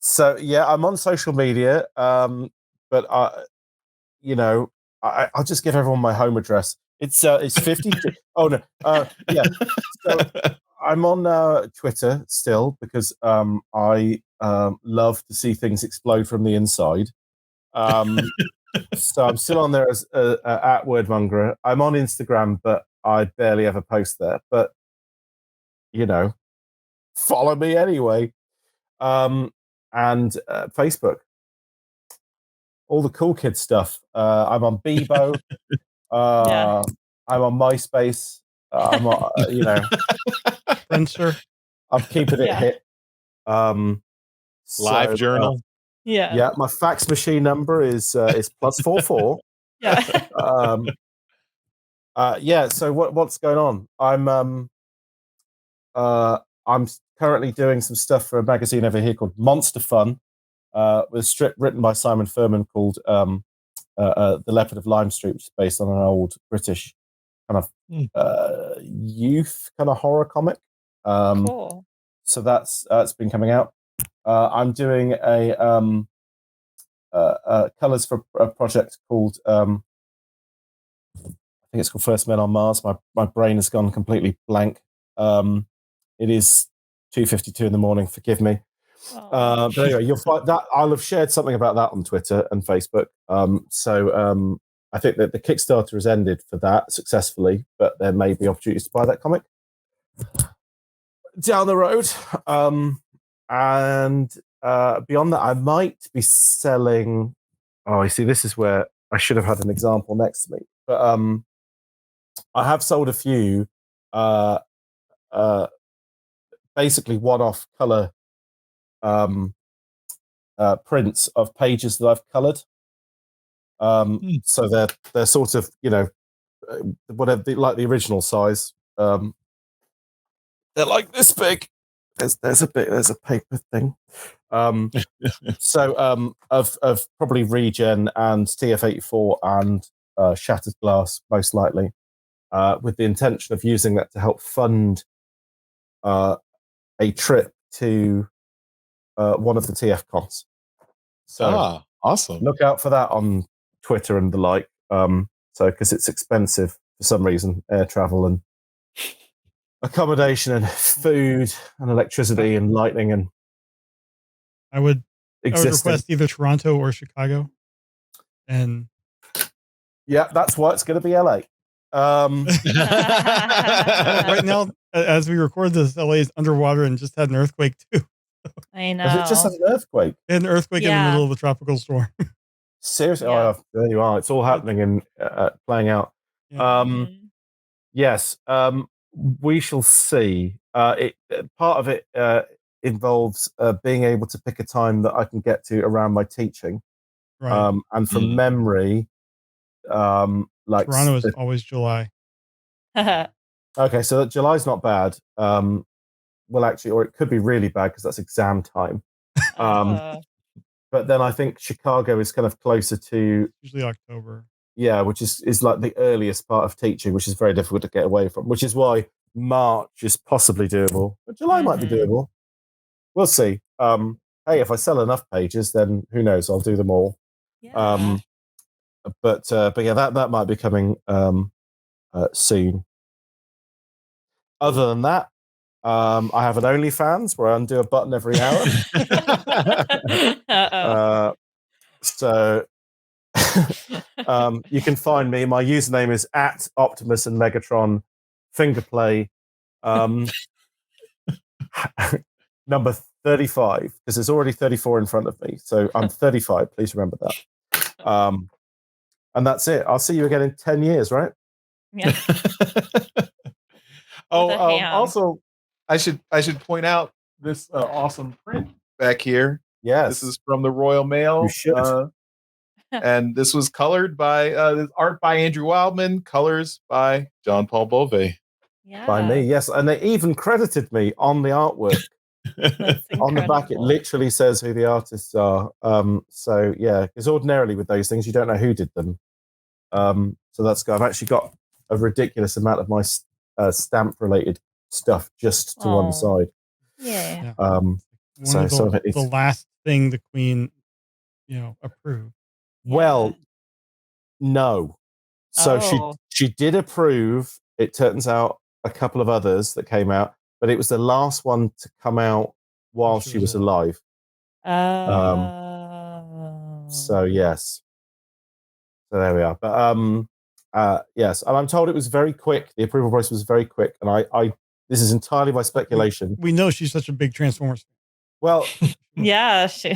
So yeah, I'm on social media, but I'll just give everyone my home address. It's 50. Oh no, yeah. So I'm on Twitter still because I love to see things explode from the inside. So I'm still on there as at Wordmongerer. I'm on Instagram, but I barely ever post there. But follow me anyway. And Facebook, all the cool kid stuff. I'm on Bebo. I'm on MySpace. I'm on, Friendster. I'm keeping it hit. Live journal. Yeah. My fax machine number is +44. Yeah. Yeah. So what's going on? I'm currently doing some stuff for a magazine over here called Monster Fun, with a strip written by Simon Furman called The Leopard of Lime Street, which is based on an old British kind of youth kind of horror comic. Cool. So that's been coming out. I'm doing a colors for a project called I think it's called First Men on Mars. My brain has gone completely blank. It is 2:52 in the morning. Forgive me. But anyway, you'll find that I'll have shared something about that on Twitter and Facebook. So I think that the Kickstarter has ended for that successfully, but there may be opportunities to buy that comic down the road. And beyond that, I might be selling. Oh, you see, this is where I should have had an example next to me. But I have sold a few basically one-off color prints of pages that I've colored. So they're sort of, whatever, like the original size. They're like this big. There's a paper thing. So of probably Regen and TF-84 and Shattered Glass, most likely, with the intention of using that to help fund a trip to one of the TF cons. So awesome! Look out for that on Twitter and the like. So because it's expensive for some reason, air travel and accommodation and food and electricity and lighting and I would existing. request either Toronto or Chicago. And yeah, that's why it's going to be LA. well, right now, as we record this, LA is underwater and just had an earthquake too. I know. Has it just had an earthquake? They had an earthquake in the middle of a tropical storm. Seriously? Yeah. Oh, there you are. It's all happening and playing out. Yeah. Yes, we shall see. Part of it involves being able to pick a time that I can get to around my teaching. Right. And from memory, like Toronto is always July. Okay, so July's not bad. Well, actually, or it could be really bad because that's exam time. But then I think Chicago is kind of closer to usually October. Yeah, which is like the earliest part of teaching, which is very difficult to get away from, which is why March is possibly doable. But July might be doable. We'll see. Hey, if I sell enough pages, then who knows? I'll do them all. Yeah. But yeah, that might be coming soon. Other than that, I have an OnlyFans where I undo a button every hour. So you can find me. My username is @Optimus and Megatron Fingerplay. Number 35, because there's already 34 in front of me. So I'm 35. Please remember that. And that's it. I'll see you again in 10 years, right? Yeah. Also, I should point out this awesome print back here. Yes, this is from the Royal Mail. You should. And this was colored by art by Andrew Wildman, colors by John-Paul Bove. Yeah. By me, yes. And they even credited me on the artwork. On the back, it literally says who the artists are. So yeah, because ordinarily with those things, you don't know who did them. So that's good. I've actually got a ridiculous amount of my stamp-related stuff just to one side. Yeah. So the last thing the Queen, approved. Well, no. So she did approve. It turns out a couple of others that came out, but it was the last one to come out while she was alive. So yes. So there we are. But yes, and I'm told it was very quick. The approval process was very quick, and I this is entirely my speculation. We know she's such a big Transformers fan. Well, yeah, she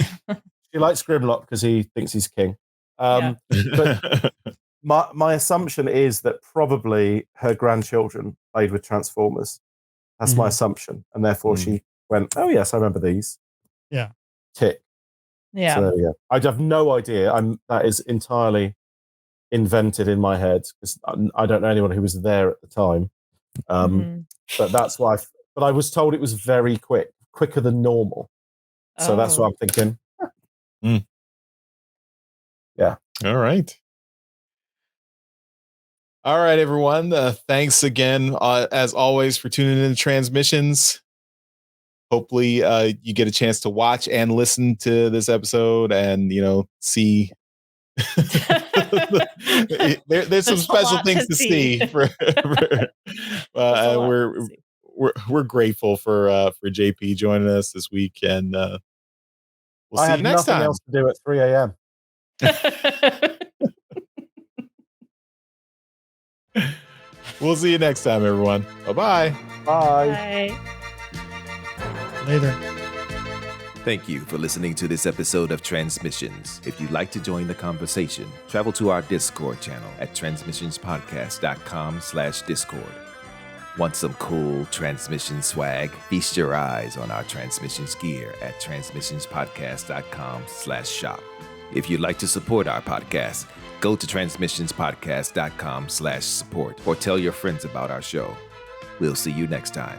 likes Grimlock because he thinks he's king. But my assumption is that probably her grandchildren played with Transformers. That's my assumption, and therefore she went, "Oh yes, I remember these." Yeah. Tick. Yeah. So there we go. I have no idea. That is entirely invented in my head because I don't know anyone who was there at the time. But that's why. But I was told it was very quick, quicker than normal. So that's what I'm thinking. Yeah. All right. All right, everyone. Thanks again, as always, for tuning in to Transmissions. Hopefully, you get a chance to watch and listen to this episode, and see. There's some special things to see. We're grateful for JP joining us this week, and we'll see you next time. I had nothing else to do at 3 a.m. We'll see you next time, everyone. Bye-bye. Bye. Later. Thank you for listening to this episode of Transmissions. If you'd like to join the conversation, travel to our Discord channel at transmissionspodcast.com/Discord. Want some cool transmission swag? Feast your eyes on our transmissions gear at transmissionspodcast.com/shop. If you'd like to support our podcast, go to transmissionspodcast.com/support or tell your friends about our show. We'll see you next time.